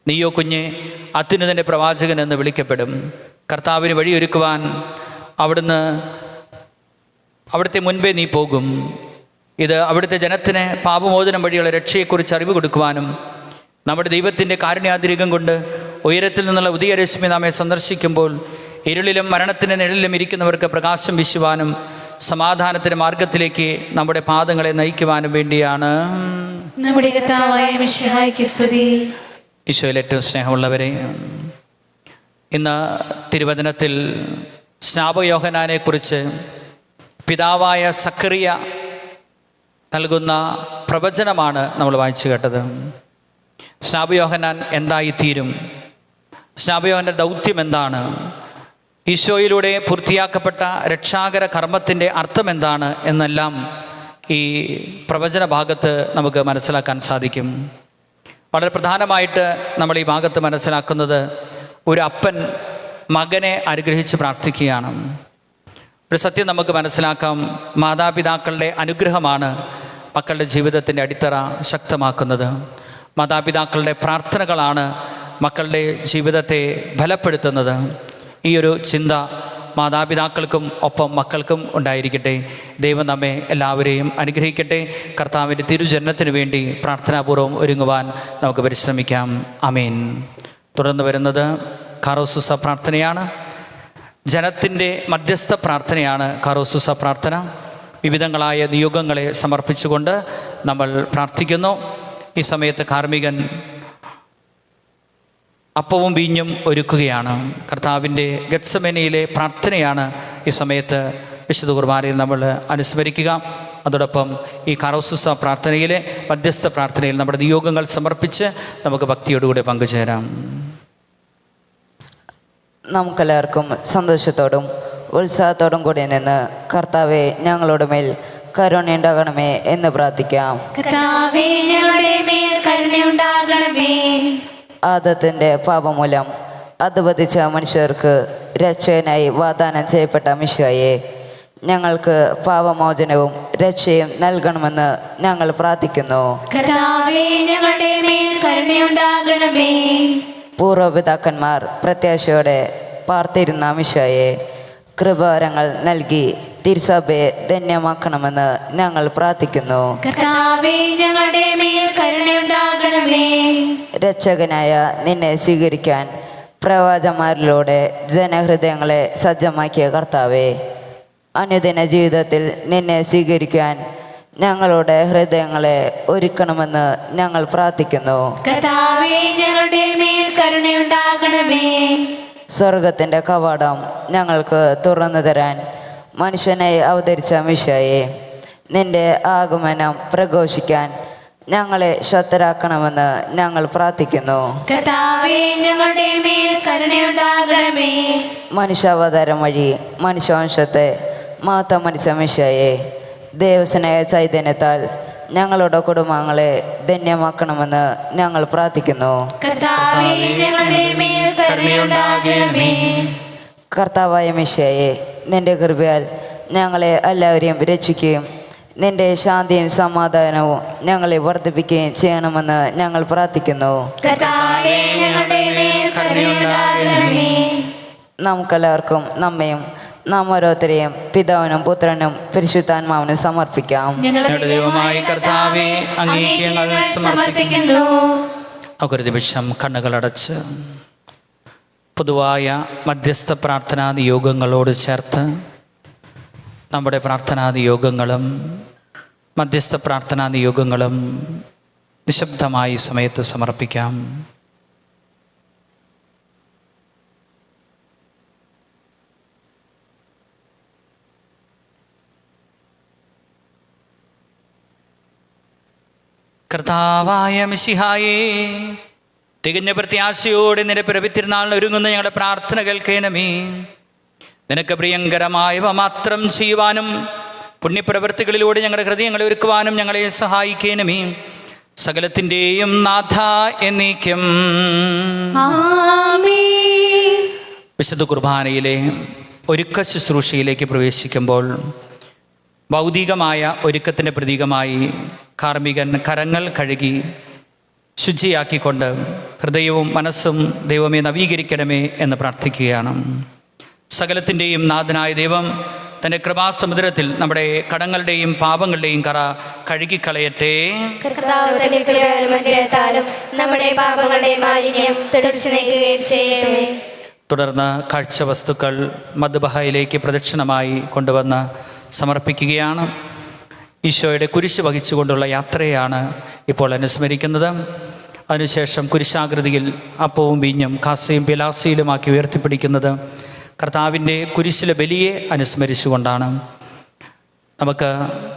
നീയോ കുഞ്ഞെ അത്യുന്നതൻ്റെ പ്രവാചകൻ എന്ന് വിളിക്കപ്പെടും. കർത്താവിന് വഴിയൊരുക്കുവാൻ അവിടുത്തെ മുൻപേ നീ പോകും. ഇത് അവിടുത്തെ ജനത്തിന് പാപമോചനം വഴിയുള്ള രക്ഷയെക്കുറിച്ച് അറിവ് കൊടുക്കുവാനും നമ്മുടെ ദൈവത്തിൻ്റെ കാരുണ്യാതിരികം കൊണ്ട് ഉയരത്തിൽ നിന്നുള്ള ഉദയരശ്മി നമ്മെ സന്ദർശിക്കുമ്പോൾ ഇരുളിലും മരണത്തിൻ്റെ നിഴലിലും ഇരിക്കുന്നവർക്ക് പ്രകാശം വീശുവാനും സമാധാനത്തിൻ്റെ മാർഗത്തിലേക്ക് നമ്മുടെ പാദങ്ങളെ നയിക്കുവാനും വേണ്ടിയാണ്. നമ്മുടെ കർത്താവായ മിശിഹായ്ക്ക് സ്തുതി. ഈശോയിൽ ഏറ്റവും സ്നേഹമുള്ളവരെ, ഇന്ന് തിരുവചനത്തിൽ സ്നാപകയോഹന്നാനെ കുറിച്ച് പിതാവായ സക്കറിയ നൽകുന്ന പ്രവചനമാണ് നമ്മൾ വായിച്ചു കേട്ടത്. സ്നാപകയോഹന്നാൻ എന്തായിത്തീരും? സ്നാപകയോഹന്നാൻ്റെ ദൗത്യം എന്താണ്? ഈശോയിലൂടെ പൂർത്തിയാക്കപ്പെട്ട രക്ഷാകര കർമ്മത്തിൻ്റെ അർത്ഥം എന്താണ് എന്നെല്ലാം ഈ പ്രവചന ഭാഗത്ത് നമുക്ക് മനസ്സിലാക്കാൻ സാധിക്കും. വളരെ പ്രധാനമായിട്ട് നമ്മൾ ഈ ഭാഗത്ത് മനസ്സിലാക്കുന്നത് ഒരു അപ്പൻ മകനെ അനുഗ്രഹിച്ച് പ്രാർത്ഥിക്കുകയാണ്. ഒരു സത്യം നമുക്ക് മനസ്സിലാക്കാം. മാതാപിതാക്കളുടെ അനുഗ്രഹമാണ് മക്കളുടെ ജീവിതത്തിൻ്റെ അടിത്തറ ശക്തമാക്കുന്നത്. മാതാപിതാക്കളുടെ പ്രാർത്ഥനകളാണ് മക്കളുടെ ജീവിതത്തെ ബലപ്പെടുത്തുന്നത്. ഈ ഒരു ചിന്ത മാതാപിതാക്കൾക്കും ഒപ്പം മക്കൾക്കും ഉണ്ടായിരിക്കട്ടെ. ദൈവം നമ്മെ എല്ലാവരെയും അനുഗ്രഹിക്കട്ടെ. കർത്താവിൻ്റെ തിരുജനനത്തിന് വേണ്ടി പ്രാർത്ഥനാപൂർവ്വം ഒരുങ്ങുവാൻ നമുക്ക് പരിശ്രമിക്കാം. ആമേൻ. തുടർന്ന് വരുന്നത് കാറോസുസ പ്രാർത്ഥനയാണ്. ജനത്തിൻ്റെ മധ്യസ്ഥ പ്രാർത്ഥനയാണ് കാറോസുസ പ്രാർത്ഥന. വിവിധങ്ങളായ നിയോഗങ്ങളെ സമർപ്പിച്ചുകൊണ്ട് നമ്മൾ പ്രാർത്ഥിക്കുന്നു. ഈ സമയത്ത് കാർമ്മികൻ അപ്പവും വീഞ്ഞും ഒരുക്കുകയാണ്. കർത്താവിൻ്റെ ഗത്സമനയിലെ പ്രാർത്ഥനയാണ് ഈ സമയത്ത് വിശുദ്ധ കുർബാനയിൽ നമ്മൾ അനുസ്മരിക്കുക. അതോടൊപ്പം ഈ കാറോസുസ പ്രാർത്ഥനയിലെ മധ്യസ്ഥ പ്രാർത്ഥനയിൽ നമ്മുടെ നിയോഗങ്ങൾ സമർപ്പിച്ച് നമുക്ക് ഭക്തിയോടുകൂടി പങ്കുചേരാം. നമുക്കെല്ലാവർക്കും സന്തോഷത്തോടും ഉത്സാഹത്തോടും കൂടി നിന്ന് കർത്താവെ ഞങ്ങളുടെ മേൽ കരുണയുണ്ടാകണമേ എന്ന് പ്രാർത്ഥിക്കാം. കർത്താവേ ഞങ്ങളുടെ മേൽ കരുണയുണ്ടാകണമേ. ആദത്തിൻ്റെ പാപമൂലം അധപതിച്ച മനുഷ്യർക്ക് രക്ഷകനായി വാഗ്ദാനം ചെയ്യപ്പെട്ട മിശിഹായെ ഞങ്ങൾക്ക് പാപമോചനവും രക്ഷയും നൽകണമെന്ന് ഞങ്ങൾ പ്രാർത്ഥിക്കുന്നു. കർത്താവേ ഞങ്ങളുടെ മേൽ കരുണയുണ്ടാകണമേ. പൂർവ്വപിതാക്കന്മാർ പ്രത്യാശയോടെ പാർത്തിരുന്ന മിശിഹായെ കൃപാവരങ്ങൾ നൽകി തിരുസഭയെ ധന്യമാക്കണമെന്ന് ഞങ്ങൾ പ്രാർത്ഥിക്കുന്നു. കർത്താവേ ഞങ്ങളുടെ മേൽ കരുണയുണ്ടാകണമേ. രക്ഷകനായ നിന്നെ സ്വീകരിക്കാൻ പ്രവാചകന്മാരിലൂടെ ജനഹൃദയങ്ങളെ സജ്ജമാക്കിയ കർത്താവേ, അനുദിന ജീവിതത്തിൽ നിന്നെ സ്വീകരിക്കാൻ ഞങ്ങളുടെ ഹൃദയങ്ങളെ ഒരുക്കണമെന്ന് ഞങ്ങൾ പ്രാർത്ഥിക്കുന്നു. കർത്താവേ ഞങ്ങളുടെ മേൽ കരുണയുണ്ടാകണമേ. സ്വർഗത്തിൻ്റെ കവാടം ഞങ്ങൾക്ക് തുറന്നു തരാൻ മനുഷ്യനായി അവതരിച്ച മിശിഹായെ, നിന്റെ ആഗമനം പ്രഘോഷിക്കാൻ ഞങ്ങളെ ശക്തരാക്കണമെന്ന് ഞങ്ങൾ പ്രാർത്ഥിക്കുന്നു. കർത്താവേ ഞങ്ങളുടെ മേൽ കരുണയുണ്ടാകണമേ. മനുഷ്യാവതാരം വഴി മനുഷ്യവംശത്തെ മഹത്വമനിച്ച മിശിഹായെ, ദേവസ്നേഹ ചൈതന്യത്താൽ ഞങ്ങളുടെ കുടുംബങ്ങളെ ധന്യമാക്കണമെന്ന് ഞങ്ങൾ പ്രാർത്ഥിക്കുന്നു. കർത്താവേ ഞങ്ങളുടെ മേൽ കരുണയുണ്ടാകണമേ. കർത്താവായ മിശിഹായേ, നിന്റെ കൃപയാൽ ഞങ്ങളെ എല്ലാവരെയും രക്ഷിക്കുകയും നിന്റെ ശാന്തിയും സമാധാനവും ഞങ്ങളെ വർദ്ധിപ്പിക്കുകയും ചെയ്യണമെന്ന് ഞങ്ങൾ പ്രാർത്ഥിക്കുന്നു. കർത്താവേ ഞങ്ങളുടെ മേൽ കരുണയുണ്ടാകണമേ. നമുക്കെല്ലാവർക്കും നമ്മയും നാം ഓരോരുത്തരെയും പിതാവിനും പുത്രനും പരിശുദ്ധാത്മാവിനും സമർപ്പിക്കാം. ഞങ്ങളുടെ ദൈവമായ കർത്താവേ, അങ്ങേക്ക് ഞങ്ങൾ സമർപ്പിക്കുന്നു. ഒരു നിമിഷം കണ്ണുകളടച്ച് പൊതുവായ മധ്യസ്ഥ പ്രാർത്ഥനാ നിയോഗങ്ങളോട് ചേർത്ത് നമ്മുടെ പ്രാർത്ഥനാ നിയോഗങ്ങളും മധ്യസ്ഥ പ്രാർത്ഥനാ നിയോഗങ്ങളും നിശബ്ദമായി സമയത്ത് സമർപ്പിക്കാം. കർത്താവായ മിശിഹായേ, തികഞ്ഞ പ്രത്യാശയോടെ നിന്റെ പിറവിത്തിരുന്നാളിന് ഒരുങ്ങുന്ന ഞങ്ങളുടെ പ്രാർത്ഥന കേൾക്കണമേ. നിനക്ക് പ്രിയങ്കരമായവ മാത്രം ചെയ്യുവാനും പുണ്യപ്രവൃത്തികളിലൂടെ ഞങ്ങളുടെ ഹൃദയങ്ങളെ ഒരുക്കുവാനും ഞങ്ങളെ സഹായിക്കണമേ. സകലത്തിൻ്റെയും നാഥ എന്നേക്കും. ആമേൻ. വിശുദ്ധ കുർബാനയിലെ ഒരുക്ക ശുശ്രൂഷയിലേക്ക് പ്രവേശിക്കുമ്പോൾ ഭൗതികമായ ഒരുക്കത്തിൻ്റെ പ്രതീകമായി കാർമ്മികൻ കരങ്ങൾ കഴുകി ശുചിയാക്കിക്കൊണ്ട് ഹൃദയവും മനസ്സും ദൈവമേ നവീകരിക്കണമേ എന്ന് പ്രാർത്ഥിക്കുകയാണ്. സകലത്തിൻ്റെയും നാഥനായ ദൈവം തൻ്റെ കൃപാസമുദ്രത്തിൽ നമ്മുടെ കടങ്ങളുടെയും പാപങ്ങളുടെയും കറ കഴുകിക്കളയട്ടെ. കർത്താവ് തന്റെ കൃപയാലും അനുഗ്രഹത്താലും നമ്മുടെ പാപങ്ങളുടെ മാലിന്യം തുടച്ചു നീക്കുകയും ചെയ്യണമേ. തുടർന്ന് കാഴ്ചവസ്തുക്കൾ മദ്ബഹയിലേക്ക് പ്രദക്ഷിണമായി കൊണ്ടുവന്ന് സമർപ്പിക്കുകയാണ്. ഈശോയുടെ കുരിശ് വഹിച്ചുകൊണ്ടുള്ള യാത്രയാണ് ഇപ്പോൾ അനുസ്മരിക്കുന്നത്. അതിനുശേഷം കുരിശാകൃതിയിൽ അപ്പവും വീഞ്ഞും കാസയും പിലാസയിലുമാക്കി ഉയർത്തിപ്പിടിക്കുന്നത് കർത്താവിൻ്റെ കുരിശിലെ ബലിയെ അനുസ്മരിച്ചുകൊണ്ടാണ്. നമുക്ക്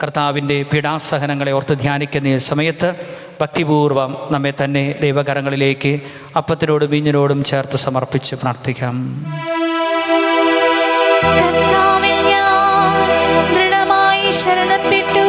കർത്താവിൻ്റെ പീഡാസഹനങ്ങളെ ഓർത്ത് ധ്യാനിക്കുന്ന ഈ സമയത്ത് ഭക്തിപൂർവം നമ്മെ തന്നെ ദൈവകരങ്ങളിലേക്ക് അപ്പത്തിനോടും വീഞ്ഞിനോടും ചേർത്ത് സമർപ്പിച്ച് പ്രാർത്ഥിക്കാം. കർത്താവിൽ ഞാൻ ദൃഢമായി ശരണപ്പെട്ടു.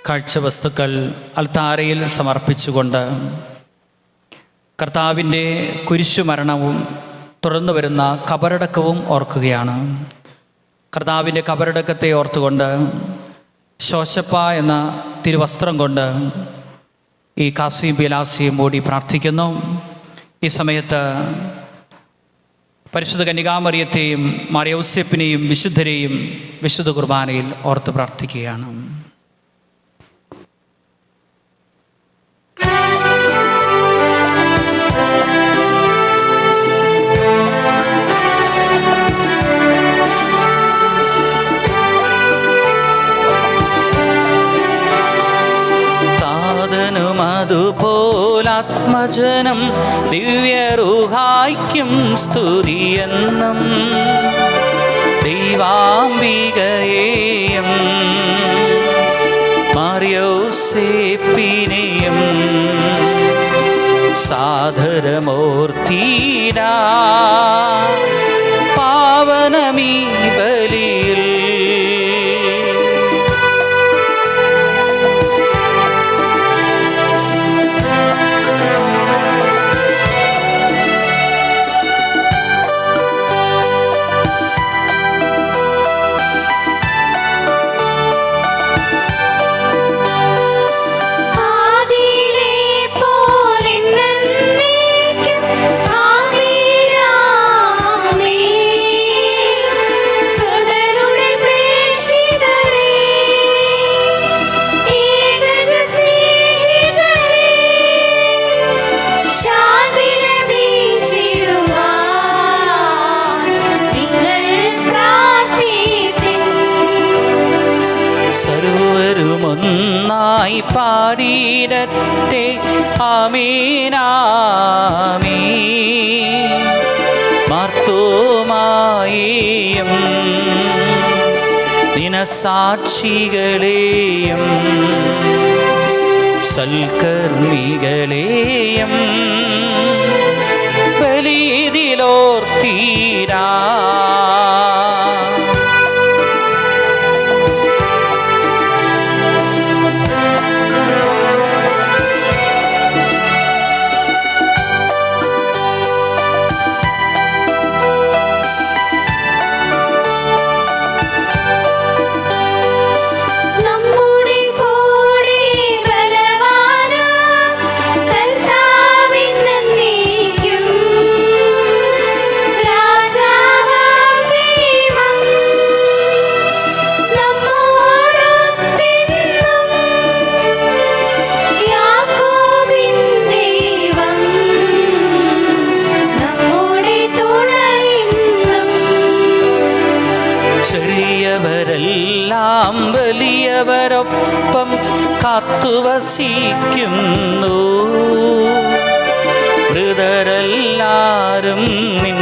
കാഴ്ചവസ്തുക്കൾ അൽത്താരയിൽ സമർപ്പിച്ചുകൊണ്ട് കർത്താവിൻ്റെ കുരിശുമരണവും തുറന്നു വരുന്ന കബറടക്കവും ഓർക്കുകയാണ്. കർത്താവിൻ്റെ കബറടക്കത്തെ ഓർത്തുകൊണ്ട് ശോശപ്പ എന്ന തിരുവസ്ത്രം കൊണ്ട് ഈ കാസിയും പിലാസിയും മൂടി പ്രാർത്ഥിക്കുന്നു. ഈ സമയത്ത് പരിശുദ്ധ കന്യകാമറിയത്തെയും മാർയൗസേപ്പിനെയും വിശുദ്ധരെയും വിശുദ്ധ കുർബാനയിൽ ഓർത്ത് പ്രാർത്ഥിക്കുകയാണ്. അതുപോലാത്മജനം ദിവ്യറുഹായ്ക്കും സ്തുതിയെന്നും ദൈവാംബികയെയും മറിയൗസേപ്പിനെയും സാദരമൂർത്തിനാ പാവനമീ ബലിയിൽ മധുരമായി പാടിയിടട്ടെ ആമീനാമീ. മാർത്തോമായെയും ദിനസാക്ഷികളെയും സൽക്കർമ്മികളെയും ബലിയിലോർത്തീരാ. ചെറിയവരെല്ലാം വലിയവരൊപ്പം കാത്തുവസിക്കുന്നു. മൃതരെല്ലാരും നിൻ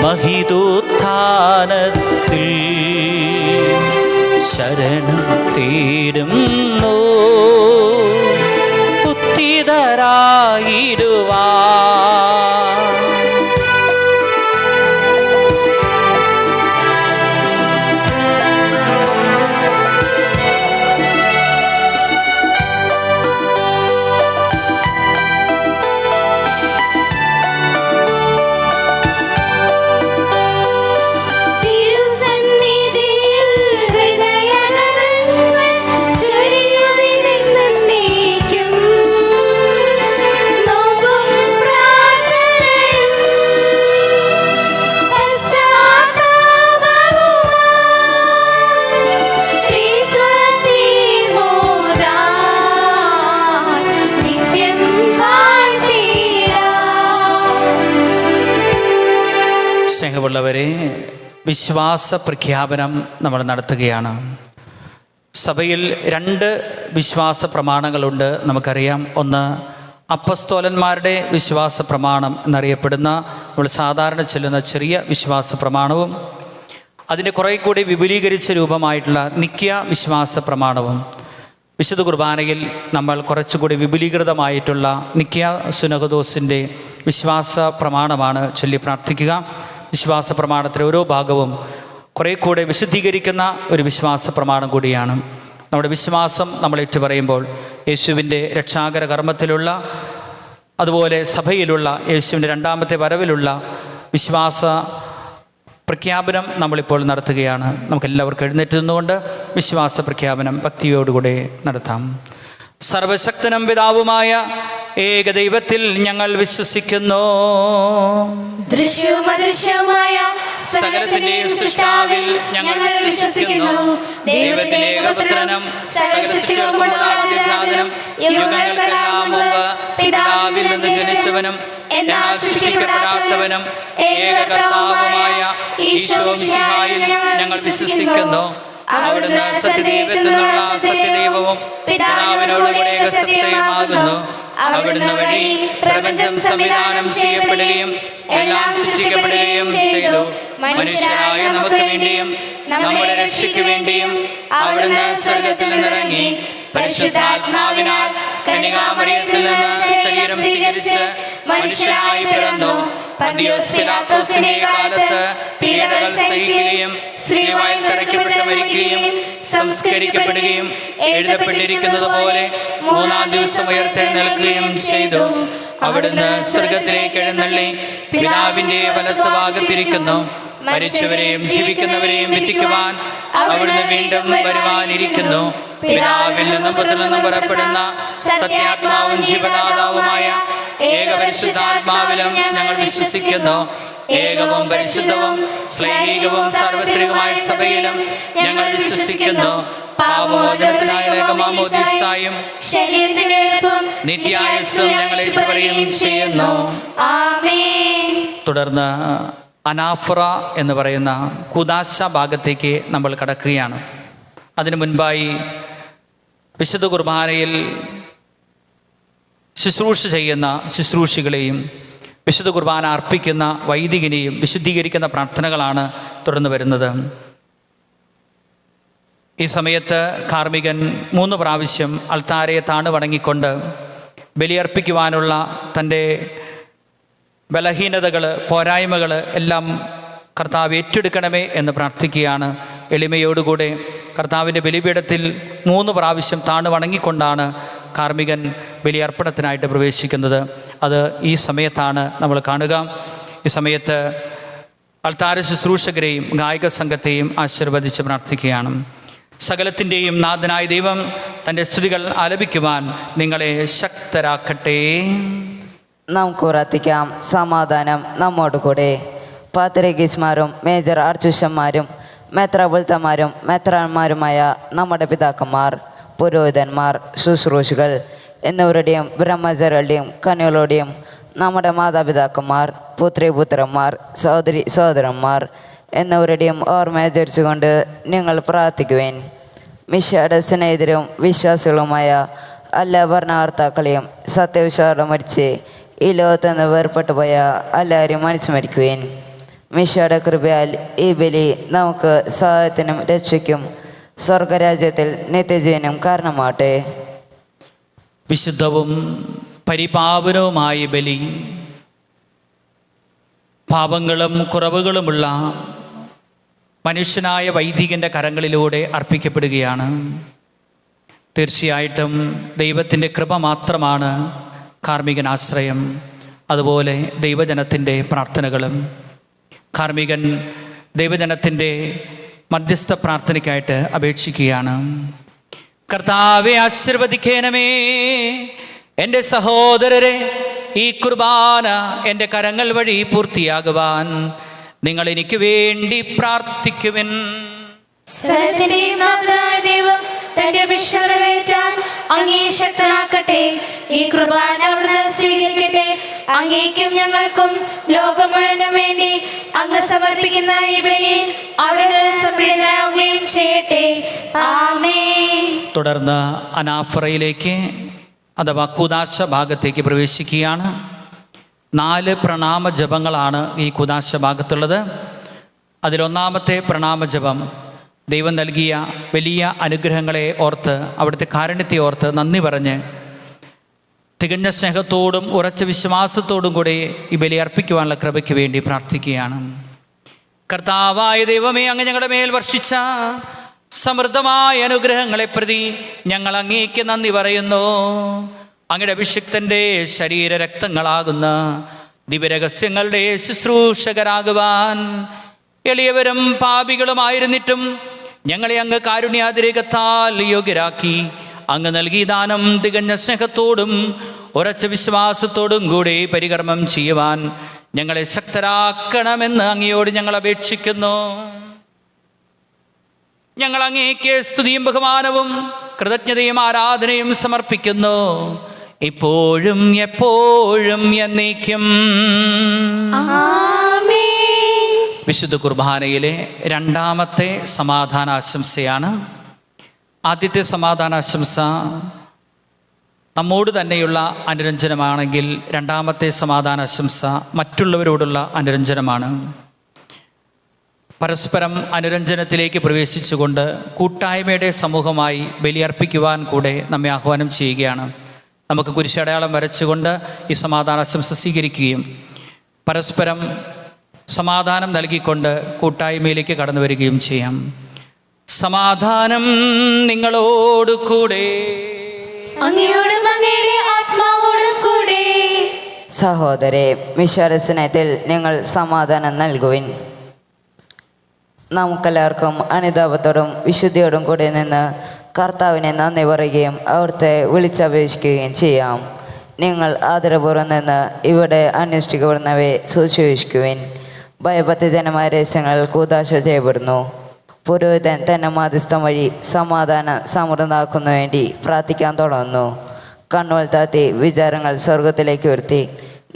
മഹിതോത്ഥാനത്തിൽ ശരണം തേടുന്നു. ഉത്തിതരായിടുവാ സ്നേഹമുള്ളവരെ, വിശ്വാസ പ്രഖ്യാപനം നമ്മൾ നടത്തുകയാണ്. സഭയിൽ 2 വിശ്വാസ പ്രമാണങ്ങളുണ്ട്, നമുക്കറിയാം. ഒന്ന് അപ്പസ്തോലന്മാരുടെ വിശ്വാസ പ്രമാണം എന്നറിയപ്പെടുന്ന നമ്മൾ സാധാരണ ചൊല്ലുന്ന ചെറിയ വിശ്വാസ പ്രമാണവും, അതിൻ്റെ കുറേ കൂടി വിപുലീകരിച്ച രൂപമായിട്ടുള്ള നിക്യ വിശ്വാസ പ്രമാണവും. വിശുദ്ധ കുർബാനയിൽ നമ്മൾ കുറച്ചുകൂടി വിപുലീകൃതമായിട്ടുള്ള നിക്യ സുനഹദോസിൻ്റെ വിശ്വാസ പ്രമാണമാണ് ചൊല്ലി പ്രാർത്ഥിക്കുക. വിശ്വാസ പ്രമാണത്തിലെ ഓരോ ഭാഗവും കുറേ കൂടെ വിശുദ്ധീകരിക്കുന്ന ഒരു വിശ്വാസ പ്രമാണം കൂടിയാണ്. നമ്മുടെ വിശ്വാസം നമ്മൾ ഏറ്റുപറയുമ്പോൾ യേശുവിൻ്റെ രക്ഷാകര കർമ്മത്തിലുള്ള, അതുപോലെ സഭയിലുള്ള യേശുവിൻ്റെ 2ാമത്തെ വരവിലുള്ള വിശ്വാസ പ്രഖ്യാപനം നമ്മളിപ്പോൾ നടത്തുകയാണ്. നമുക്കെല്ലാവർക്കും എഴുന്നേറ്റ് നിന്നുകൊണ്ട് വിശ്വാസ പ്രഖ്യാപനം ഭക്തിയോടുകൂടെ നടത്താം. സർവശക്തനും പിതാവുമായ ഏകദൈവത്തിൽ ഞങ്ങൾ വിശ്വസിക്കുന്നു. ദൃശ്യവും അദൃശ്യവുമായ സകലത്തിന്റെയും സൃഷ്ടാവിൽ ഞങ്ങൾ വിശ്വസിക്കുന്നു. ദൈവത്തിന്റെ ഏകപുത്രനും സകല സൃഷ്ടികൾക്കുമുള്ള ആദ്യജാതനും യുഗങ്ങൾക്കെല്ലാം മുമ്പ് പിതാവിൽ നിന്ന് ജനിച്ചവനും എന്നാൽ സൃഷ്ടിക്കപ്പെടാത്തവനും ഏകകർത്താവുമായ ഈശോ മിശിഹായിൽ ഞങ്ങൾ വിശ്വസിക്കുന്നു. അവിടുന്ന് സത്യദൈവത്തിൽ നിന്നുള്ള സത്യദൈവവും പിതാവിനോടുകൂടെ ഏകസത്യമാകുന്നു. അവിടുന്ന് വഴി പ്രപഞ്ചം സംവിധാനം ചെയ്യപ്പെടുകയും എല്ലാം സൃഷ്ടിക്കപ്പെടുകയും ചെയ്തു. മനുഷ്യരായ നമുക്ക് വേണ്ടിയും നമ്മുടെ രക്ഷയ്ക്ക് വേണ്ടിയും അവിടുന്ന് സ്വർഗത്തിൽ നിന്നിറങ്ങി പരിശുദ്ധാത്മാവിനാൽ കന്യകാമറിയത്തിൽ നിന്ന് ശരീരം സ്വീകരിച്ച് മനുഷ്യനായി പിറന്നു. പന്തിയോസ് പിലാത്തോസിന്റെ കാലത്ത് പീഡകൾ സഹിക്കുകയും സ്ലീവായിൽ തറയ്ക്കപ്പെട്ട് മരിക്കുകയും സംസ്കരിക്കപ്പെടുകയും എഴുതപ്പെട്ടിരിക്കുന്നത് പോലെ 3-ാം ദിവസം ഉയർത്തെഴുന്നേൽക്കുകയും ചെയ്തു. അവിടുന്ന് സ്വർഗത്തിലേക്ക് എഴുന്നള്ളി പിതാവിന്റെ വലത്തുഭാഗത്തിരിക്കുന്നു. മരിച്ചവരെയും ജീവിക്കുന്നവരെയും വിധിക്കുവാൻ അവിടുന്ന് വീണ്ടും വരുവാനിരിക്കുന്നു. പിതാവിൽ നിന്നും പുത്രനിൽ നിന്നും പുറപ്പെടുന്ന സത്യാത്മാവും ജീവദാതാവുമായ ഏകപരിശുദ്ധാത്മാവിലും ഞങ്ങൾ വിശ്വസിക്കുന്നു. ഏകവും പരിശുദ്ധവും ശ്ലൈഹികവും സാർവത്രികമായ സഭയിലും ഞങ്ങൾ വിശ്വസിക്കുന്നു. പാപമോചനത്തിനായ ഏകമാമോദീസായും നിത്യായുസ്സും ഞങ്ങൾ ഏറ്റുപറയുകയും ചെയ്യുന്നു. ആമേൻ. തുടർന്ന് അനാഫ്ര എന്ന് പറയുന്ന കൂദാശ ഭാഗത്തേക്ക് നമ്മൾ കടക്കുകയാണ്. അതിനു മുൻപായി വിശുദ്ധ കുർബാനയിൽ ശുശ്രൂഷ ചെയ്യുന്ന ശുശ്രൂഷികളെയും വിശുദ്ധ കുർബാന അർപ്പിക്കുന്ന വൈദികനെയും വിശുദ്ധീകരിക്കുന്ന പ്രാർത്ഥനകളാണ് തുടർന്ന് വരുന്നത്. ഈ സമയത്ത് കാർമ്മികൻ 3 പ്രാവശ്യം അൾത്താരെ താണു വണങ്ങിക്കൊണ്ട് ബലിയർപ്പിക്കുവാനുള്ള തൻ്റെ ബലഹീനതകൾ, പോരായ്മകൾ എല്ലാം കർത്താവ് ഏറ്റെടുക്കണമേ എന്ന് പ്രാർത്ഥിക്കുകയാണ്. എളിമയോടുകൂടെ കർത്താവിൻ്റെ ബലിപീഠത്തിൽ 3 പ്രാവശ്യം താണു വണങ്ങിക്കൊണ്ടാണ് കാർമ്മികൻ ബലിയർപ്പണത്തിനായിട്ട് പ്രവേശിക്കുന്നത്. അത് ഈ സമയത്താണ് നമ്മൾ കാണുക. ഈ സമയത്ത് അൾത്താര ശുശ്രൂഷകരെയും ഗായക സംഘത്തെയും ആശീർവദിച്ച് പ്രാർത്ഥിക്കുകയാണ്. സകലത്തിൻ്റെയും നാഥനായ ദൈവം തൻ്റെ സ്തുതികൾ ആലപിക്കുവാൻ നിങ്ങളെ ശക്തരാക്കട്ടെ. നമുക്ക് പ്രാർത്ഥിക്കാം. സമാധാനം നമ്മോട് കൂടെ. പാത്രികീസ്മാരും മേജർ ആർച്ചുഷന്മാരും മെത്രാപൊലിത്തമാരും മെത്രാന്മാരുമായ നമ്മുടെ പിതാക്കന്മാർ, പുരോഹിതന്മാർ, ശുശ്രൂഷകൾ എന്നിവരുടെയും ബ്രഹ്മചാരികളുടെയും കന്യകളുടെയും നമ്മുടെ മാതാപിതാക്കന്മാർ, പുത്രിപുത്രന്മാർ, സഹോദരി സഹോദരന്മാർ എന്നിവരുടെയും ഓർമ്മയാചരിച്ചുകൊണ്ട് നിങ്ങൾ പ്രാർത്ഥിക്കുവേൻ. മിശിഹായുടെ സ്നേഹിതരും വിശ്വാസികളുമായ എല്ലാ ഭരണകർത്താക്കളെയും സത്യവിശ്വാസം മരിച്ച് ഈ ലോകത്ത് നിന്ന് വേർപെട്ടു പോയ എല്ലാവരെയും അനുസ്മരിക്കുവേൻ. മിശിഹായുടെ കൃപയാൽ ഈ ബലി നമുക്ക് സഹായത്തിനും രക്ഷയ്ക്കും സ്വർഗരാജ്യത്തിൽ നിത്യജീവനും കാരണമാട്ടെ. വിശുദ്ധവും പരിപാവനവുമായ ബലി പാപങ്ങളും കുറവുകളുമുള്ള മനുഷ്യനായ വൈദികൻ്റെ കരങ്ങളിലൂടെ അർപ്പിക്കപ്പെടുകയാണ്. തീർച്ചയായിട്ടും ദൈവത്തിൻ്റെ കൃപ മാത്രമാണ് കാർമ്മികൻ ആശ്രയം. അതുപോലെ ദൈവജനത്തിൻ്റെ പ്രാർത്ഥനകളും. കാർമ്മികൻ ദൈവജനത്തിൻ്റെ മധ്യസ്ഥ പ്രാർത്ഥനയ്ക്കായിട്ട് അപേക്ഷിക്കുകയാണ്. കർത്താവെ ആശീർവദിക്കണമേ. എൻ്റെ സഹോദരരെ, ഈ കുർബാന എൻ്റെ കരങ്ങൾ വഴി പൂർത്തിയാകുവാൻ നിങ്ങൾ എനിക്ക് വേണ്ടി പ്രാർത്ഥിക്കുവിൻ. സകലത്തിന്റെയും നാഥനായ ദൈവം തന്റെ അപേക്ഷ നിറവേറ്റാൻ അങ്ങേ ശക്തനാക്കട്ടെ. ഈ കുർബാന അവിടുന്ന് സ്വീകരിക്കട്ടെ. അങ്ങേക്കും ഞങ്ങൾക്കും ലോകം മുഴുവനും വേണ്ടി അങ്ങ് സമർപ്പിക്കുന്ന ഈ ബലിയിൽ അവിടുന്ന് സംപ്രീതനാവുകയും ചെയ്യട്ടെ. ആമേൻ. തുടർന്ന് അനാഫറയിലേക്ക് അഥവാ കൂദാശ ഭാഗത്തേക്ക് പ്രവേശിക്കുകയാണ്. 4 പ്രണാമ ജപങ്ങളാണ് ഈ കൂദാശ ഭാഗത്തുള്ളത്. അതിലൊന്നാമത്തെ പ്രണാമ ജപം ദൈവം നൽകിയ വലിയ അനുഗ്രഹങ്ങളെ ഓർത്ത്, അവിടുത്തെ കാരുണ്യത്തെ ഓർത്ത് നന്ദി പറഞ്ഞ് തികഞ്ഞ സ്നേഹത്തോടും ഉറച്ച വിശ്വാസത്തോടും കൂടി ഈ ബലി അർപ്പിക്കുവാനുള്ള കൃപയ്ക്ക് വേണ്ടി പ്രാർത്ഥിക്കുകയാണ്. കർത്താവായ ദൈവമേ, അങ്ങ് ഞങ്ങളുടെ മേൽ വർഷിച്ച സമൃദ്ധമായ അനുഗ്രഹങ്ങളെ പ്രതി ഞങ്ങൾ അങ്ങേക്ക് നന്ദി പറയുന്നു. അങ്ങയുടെ അഭിഷിക്തൻ്റെ ശരീരരക്തങ്ങളാകുന്ന ദിവ്യരഹസ്യങ്ങളുടെ ശുശ്രൂഷകരാകുവാൻ എളിയവരും പാപികളുമായിരുന്നിട്ടും ഞങ്ങളെ അങ്ങ് കാരുണ്യാതിരേകത്താൽ യോഗ്യരാക്കി അങ്ങ് നൽകി ദാനം തികഞ്ഞ സ്നേഹത്തോടും ഉറച്ച വിശ്വാസത്തോടും കൂടി പരികർമ്മം ചെയ്യുവാൻ ഞങ്ങളെ ശക്തരാക്കണമെന്ന് അങ്ങയോട് ഞങ്ങൾ അപേക്ഷിക്കുന്നു. ഞങ്ങൾ അങ്ങേക്ക് സ്തുതിയും ബഹുമാനവും കൃതജ്ഞതയും ആരാധനയും സമർപ്പിക്കുന്നു, ഇപ്പോഴും എപ്പോഴും എന്നേക്കും. വിശുദ്ധ കുർബാനയിലെ 2ാമത്തെ സമാധാനാശംസയാണ്. ആദ്യത്തെ സമാധാനാശംസ നമ്മോട് തന്നെയുള്ള അനുരഞ്ജനമാണെങ്കിൽ 2ാമത്തെ സമാധാനാശംസ മറ്റുള്ളവരോടുള്ള അനുരഞ്ജനമാണ്. പരസ്പരം അനുരഞ്ജനത്തിലേക്ക് പ്രവേശിച്ചുകൊണ്ട് കൂട്ടായ്മയുടെ സമൂഹമായി ബലിയർപ്പിക്കുവാൻ കൂടെ നമ്മെ ആഹ്വാനം ചെയ്യുകയാണ്. നമുക്ക് കുരിശടയാളം വരച്ചുകൊണ്ട് ഈ സമാധാനാശംസ സ്വീകരിക്കുകയും പരസ്പരം സമാധാനം നൽകിക്കൊണ്ട് കൂട്ടായ്മയിലേക്ക് കടന്നു വരികയും ചെയ്യാം. സമാധാനം നിങ്ങളോട് കൂടെ. അങ്ങയോടും അങ്ങയുടെ ആത്മാവോടും കൂടെ. സഹോദരെ, വിശ്വാസനത്തിൽ നിങ്ങൾ സമാധാനം നൽകുവിൻ. നമുക്കെല്ലാവർക്കും അനുതാപത്തോടും വിശുദ്ധിയോടും കൂടെ നിന്ന് കർത്താവിനെ നന്ദി പറയുകയും അവിടുത്തെ വിളിച്ചപേക്ഷിക്കുകയും ചെയ്യാം. നിങ്ങൾ ആദരപൂർവ്വം നിന്ന് ഇവിടെ അനുഷ്ഠിക്കപ്പെടുന്നവയെ ശുശ്രൂഷിക്കുവിൻ. ഭയഭക്തിജനമായ രഹസ്യങ്ങൾ കൂദാശ ചെയ്യപ്പെടുന്നു. പുരോഹിതൻ തന്നെ മാധ്യസ്ഥം വഴി സമാധാനം സമൃദ്ധമാക്കുന്നതിനു വേണ്ടി പ്രാർത്ഥിക്കാൻ തുടങ്ങുന്നു. കണ്ണുകൾ താത്തി വിചാരങ്ങൾ സ്വർഗത്തിലേക്ക് ഉയർത്തി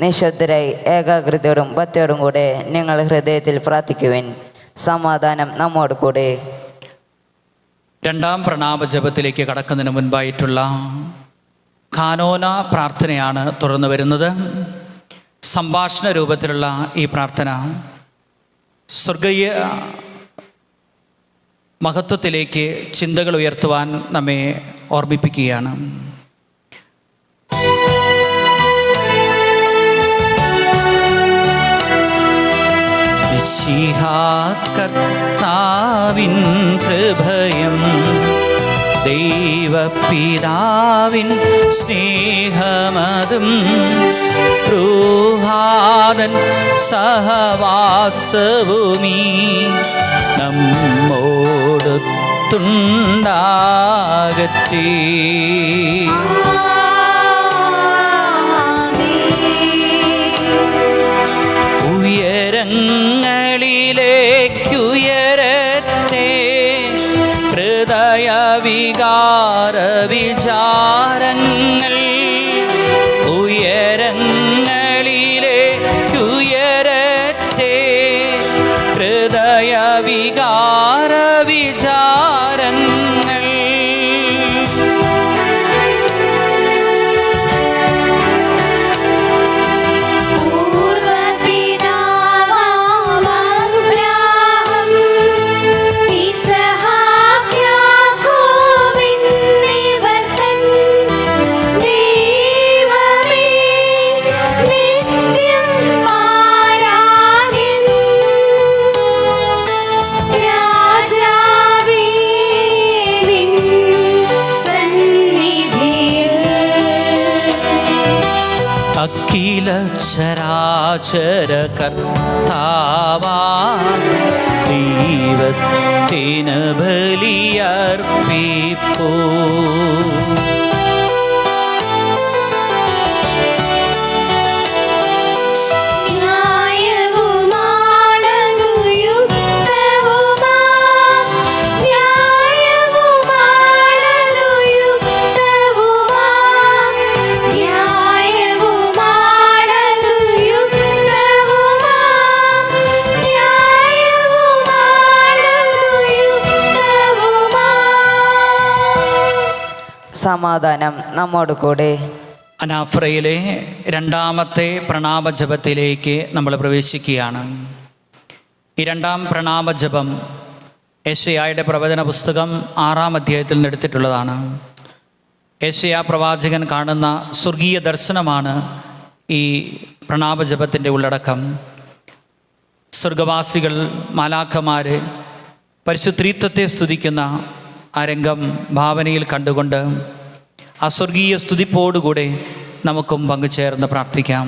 നിശബ്ദരായി ഏകാഗ്രതയോടും ഭക്തിയോടും കൂടെ നിങ്ങൾ ഹൃദയത്തിൽ പ്രാർത്ഥിക്കുവിൻ. സമാധാനം നമ്മോട് കൂടെ. രണ്ടാം പ്രണാമ ജപത്തിലേക്ക് കടക്കുന്നതിന് മുൻപായിട്ടുള്ള കാനോന പ്രാർത്ഥനയാണ് തുടർന്ന് വരുന്നത്. സംഭാഷണ രൂപത്തിലുള്ള ഈ പ്രാർത്ഥന സ്വർഗീയ മഹത്വത്തിലേക്ക് ചിന്തകൾ ഉയർത്തുവാൻ നമ്മെ ഓർമ്മിപ്പിക്കുകയാണ്. കർത്താവിൻ കൃപയും ദൈവപിതാവിൻ സ്നേഹമതും റൂഹാദൻ സഹവാസവുമീ നമ്മോടൊത്തുണ്ടാകട്ടെ. ഉയരങ്ങളിലേക്കുയരത്തെ ഹൃദയ വികാര വിചാരങ്ങൾ. ഉയരങ്ങളിലേക്കുയരത്തെ ഹൃദയ വികാര വിചാരങ്ങൾ. അഖില ചരാചര കർത്താവാ ദൈവത്തിന് ബലിയർപ്പിപ്പൂ. സമാധാനം നമ്മോട് കൂടെ. അനാഫ്രയിലെ രണ്ടാമത്തെ പ്രണാമ ജപത്തിലേക്ക് നമ്മൾ പ്രവേശിക്കുകയാണ്. ഈ രണ്ടാം പ്രണാമ ജപം യെശയ്യായുടെ പ്രവചന പുസ്തകം 6-ാം അധ്യായത്തിൽ നിന്ന് എടുത്തിട്ടുള്ളതാണ്. യെശയ്യാ പ്രവാചകൻ കാണുന്ന സ്വർഗീയ ദർശനമാണ് ഈ പ്രണാമ ജപത്തിൻ്റെ ഉള്ളടക്കം. സ്വർഗവാസികൾ മാലാഖമാർ പരിശുദ്ധ ത്രിത്വത്തെ സ്തുതിക്കുന്ന ആ രംഗം ഭാവനയിൽ കണ്ടുകൊണ്ട് ആ സ്വർഗീയ സ്തുതിപ്പോടുകൂടെ നമുക്കും പങ്കുചേർന്ന് പ്രാർത്ഥിക്കാം.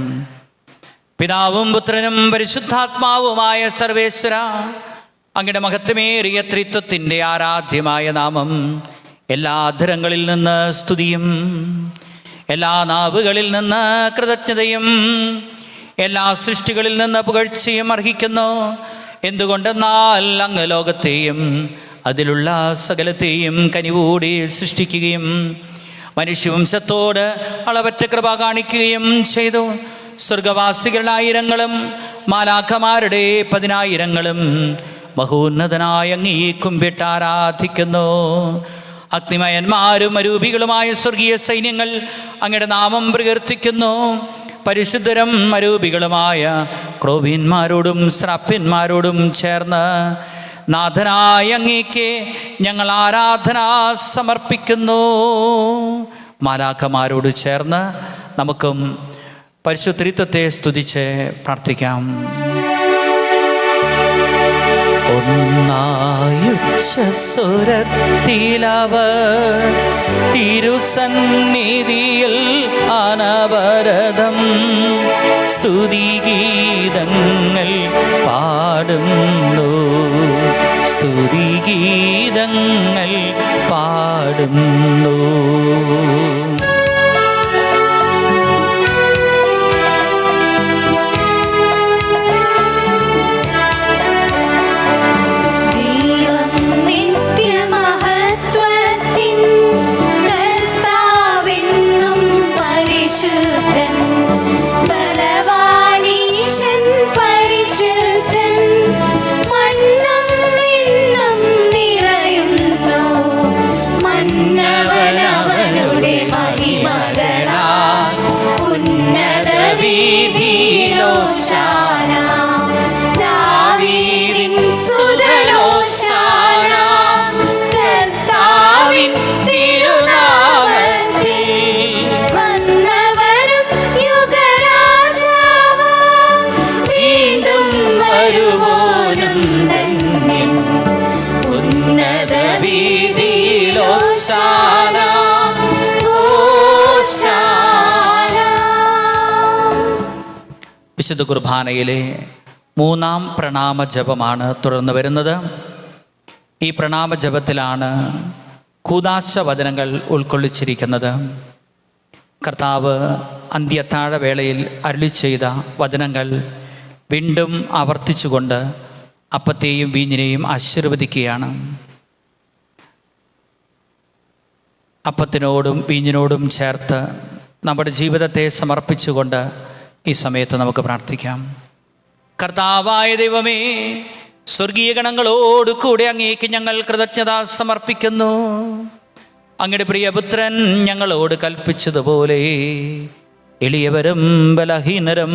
പിതാവും പുത്രനും പരിശുദ്ധാത്മാവുമായ സർവേശ്വര, അങ്ങയുടെ മഹത്വമേറിയ ത്രിത്വത്തിൻ്റെ ആരാധ്യമായ നാമം എല്ലാ അധരങ്ങളിൽ നിന്ന് സ്തുതിയും എല്ലാ നാവുകളിൽ നിന്ന് കൃതജ്ഞതയും എല്ലാ സൃഷ്ടികളിൽ നിന്ന് പുകഴ്ചയും അർഹിക്കുന്നു. എന്തുകൊണ്ടെന്നാൽ അങ്ങ് ലോകത്തെയും അതിലുള്ള സകലത്തെയും കനിവോടെ സൃഷ്ടിക്കുകയും മനുഷ്യവംശത്തോട് അളവറ്റ കൃപ കാണിക്കുകയും ചെയ്തു. സ്വർഗവാസികളുടെ 1000-ങ്ങളും മാലാഖമാരുടെ 10,000-ങ്ങളും മഹോന്നതനായ അങ്ങേ കുമ്പിട്ട് ആരാധിക്കുന്നു. അഗ്നിമയന്മാരും അരൂപികളുമായ സ്വർഗീയ സൈന്യങ്ങൾ അങ്ങയുടെ നാമം പ്രകീർത്തിക്കുന്നു. പരിശുദ്ധരും അരൂപികളുമായ ക്രോവീന്മാരോടും സ്രാപ്യന്മാരോടും ചേർന്ന് നാഥനായ അങ്ങേക്ക് ഞങ്ങൾ ആരാധന സമർപ്പിക്കുന്നു. മാലാഖമാരോട് ചേർന്ന് നമുക്കും പരിശുദ്ധ ത്രിത്വത്തെ സ്തുതിച്ച് പ്രാർത്ഥിക്കാം. ഒന്നായുച്ചസ്വരത്തിലവർ തിരുസന്നിധിയിൽ അനവരതം സ്തുതിഗീതങ്ങൾ പാടുന്നു. സ്തുതിഗീതങ്ങൾ പാടുന്നു. മണ്ണും നിന്നും നിറയുന്നു. വീഥിയിലോശാന, ദാവീദിൻ സുതനോശാന, കർത്താവിൻ തിരുനാമത്തിൽ വന്നവരും യുഗരാജാവാം, വീണ്ടും വരുവോനും ധന്യൻ. ഉന്നത വീഥിയിലോശാന, ഓശാന. വിശുദ്ധ കുർബാനയിലെ മൂന്നാം പ്രണാമ ജപമാണ് തുടർന്ന് വരുന്നത്. ഈ പ്രണാമ ജപത്തിലാണ് കൂദാശ വചനങ്ങൾ ഉൾക്കൊള്ളിച്ചിരിക്കുന്നത്. കർത്താവ് അന്ത്യത്താഴവേളയിൽ അരുളി ചെയ്ത വചനങ്ങൾ വീണ്ടും ആവർത്തിച്ചുകൊണ്ട് അപ്പത്തെയും വീഞ്ഞിനെയും ആശീർവദിക്കുകയാണ്. അപ്പത്തിനോടും വീഞ്ഞിനോടും ചേർത്ത് നമ്മുടെ ജീവിതത്തെ സമർപ്പിച്ചുകൊണ്ട് ഈ സമയത്ത് നമുക്ക് പ്രാർത്ഥിക്കാം. കർത്താവായ ദൈവമേ, സ്വർഗീയ ഗണങ്ങളോട് കൂടെ അങ്ങേക്ക് ഞങ്ങൾ കൃതജ്ഞത സമർപ്പിക്കുന്നു. അങ്ങയുടെ പ്രിയപുത്രൻ ഞങ്ങളോട് കൽപ്പിച്ചതുപോലെ എളിയവരും ബലഹീനരും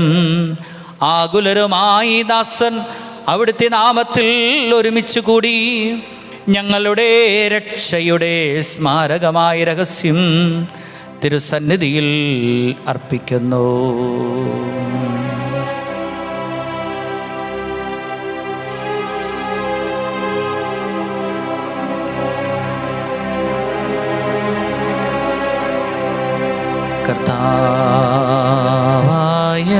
ആകുലരുമായി ദാസൻ അവിടുത്തെ നാമത്തിൽ ഒരുമിച്ച് കൂടി ഞങ്ങളുടെ രക്ഷയുടെ സ്മാരകമായ രഹസ്യം തിരുസന്നിധിയിൽ അർപ്പിക്കുന്നു. കർത്താവായ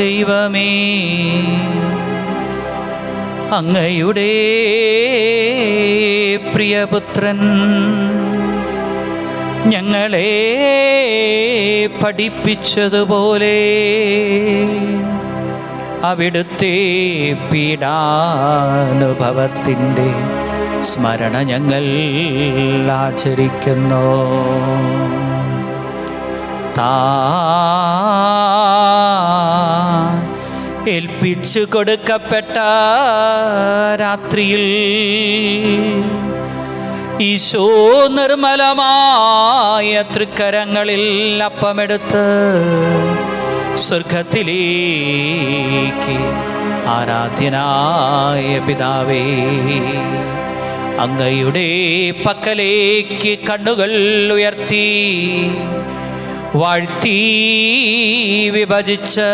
ദൈവമേ, അങ്ങയുടെ പ്രിയപുത്രൻ ഞങ്ങളെ പഠിപ്പിച്ചതുപോലെ അവിടുത്തെ പീഡാനുഭവത്തിൻ്റെ സ്മരണ ഞങ്ങൾ ആചരിക്കുന്നു. ഏൽപ്പിച്ചു കൊടുക്കപ്പെട്ട രാത്രിയിൽ ഈശോ നിർമ്മലമായ തൃക്കരങ്ങളിൽ അപ്പമെടുത്ത് സ്വർഗത്തിലേക്ക് ആരാധ്യനായ പിതാവേ, അങ്ങയുടെ പക്കലേക്ക് കണ്ണുകൾ ഉയർത്തി വാഴ്ത്തി വിഭജിച്ച്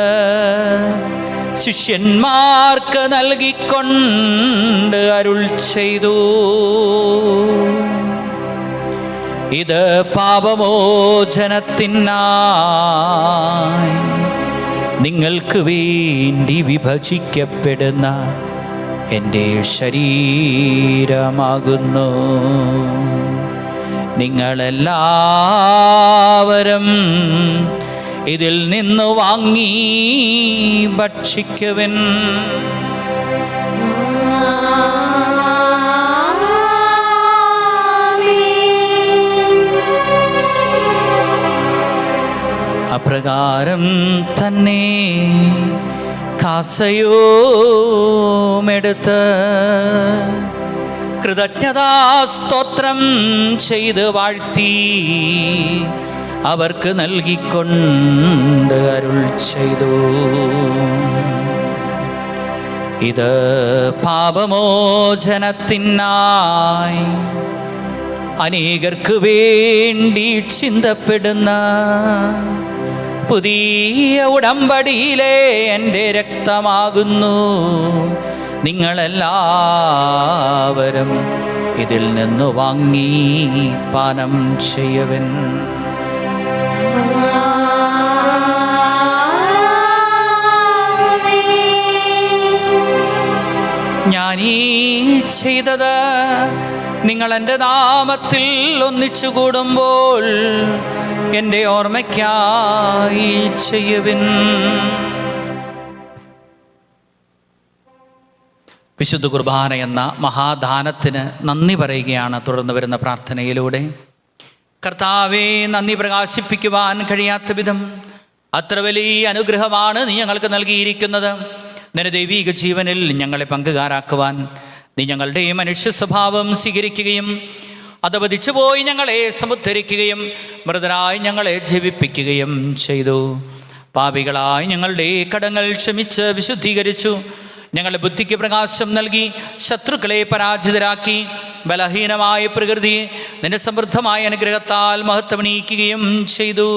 ശിഷ്യന്മാർക്ക് നൽകിക്കൊണ്ട് അരുൾ ചെയ്തു: ഇത് പാപമോചനത്തിനായി നിങ്ങൾക്ക് വേണ്ടി വിഭജിക്കപ്പെടുന്ന എൻ്റെ ശരീരമാകുന്നു. നിങ്ങളെല്ലാവരും ഇതിൽ നിന്ന് വാങ്ങി ഭക്ഷിക്കുവിൻ. അപ്രകാരം തന്നെ കാസയോമെടുത്ത് കൃതജ്ഞതാസ്തോത്രം ചെയ്ത് വാഴ്ത്തി അവർക്ക് നൽകിക്കൊണ്ട് അരുൾ ചെയ്തു: ഇത് പാപമോചനത്തിനായി അനേകർക്ക് വേണ്ടി ചിന്തപ്പെടുന്ന പുതിയ ഉടമ്പടിയിലെ എൻ്റെ രക്തമാകുന്നു. നിങ്ങളെല്ലാവരും ഇതിൽ നിന്ന് വാങ്ങി പാനം ചെയ്യുവിൻ. ഞാനീ ചെയ്തത് നിങ്ങൾ എൻ്റെ നാമത്തിൽ ഒന്നിച്ചു കൂടുമ്പോൾ എൻ്റെ ഓർമ്മയ്ക്കായി ചെയ്യുവിൻ. വിശുദ്ധ കുർബാന എന്ന മഹാദാനത്തിന് നന്ദി പറയുകയാണ് തുടർന്ന് വരുന്ന പ്രാർത്ഥനയിലൂടെ. കർത്താവേ, നന്ദി പ്രകാശിപ്പിക്കുവാൻ കഴിയാത്ത വിധം അത്ര വലിയ അനുഗ്രഹമാണ് നീ ഞങ്ങൾക്ക് നൽകിയിരിക്കുന്നത്. നിന്റെ ദൈവീക ജീവനിൽ ഞങ്ങളെ പങ്കുകാരാക്കുവാൻ നീ ഞങ്ങളുടെ മനുഷ്യ സ്വഭാവം സ്വീകരിക്കുകയും അധപതിച്ചു പോയി ഞങ്ങളെ സമുദ്ധരിക്കുകയും മൃതരായി ഞങ്ങളെ ജീവിപ്പിക്കുകയും ചെയ്തു. പാപികളായി ഞങ്ങളുടെ കടങ്ങൾ ക്ഷമിച്ച് വിശുദ്ധീകരിച്ചു. ഞങ്ങളുടെ ബുദ്ധിക്ക് പ്രകാശം നൽകി ശത്രുക്കളെ പരാജിതരാക്കി. ബലഹീനമായ പ്രകൃതിയെ നിന്റെ സമൃദ്ധമായ അനുഗ്രഹത്താൽ മഹത്വമണിയിക്കുകയും ചെയ്തു.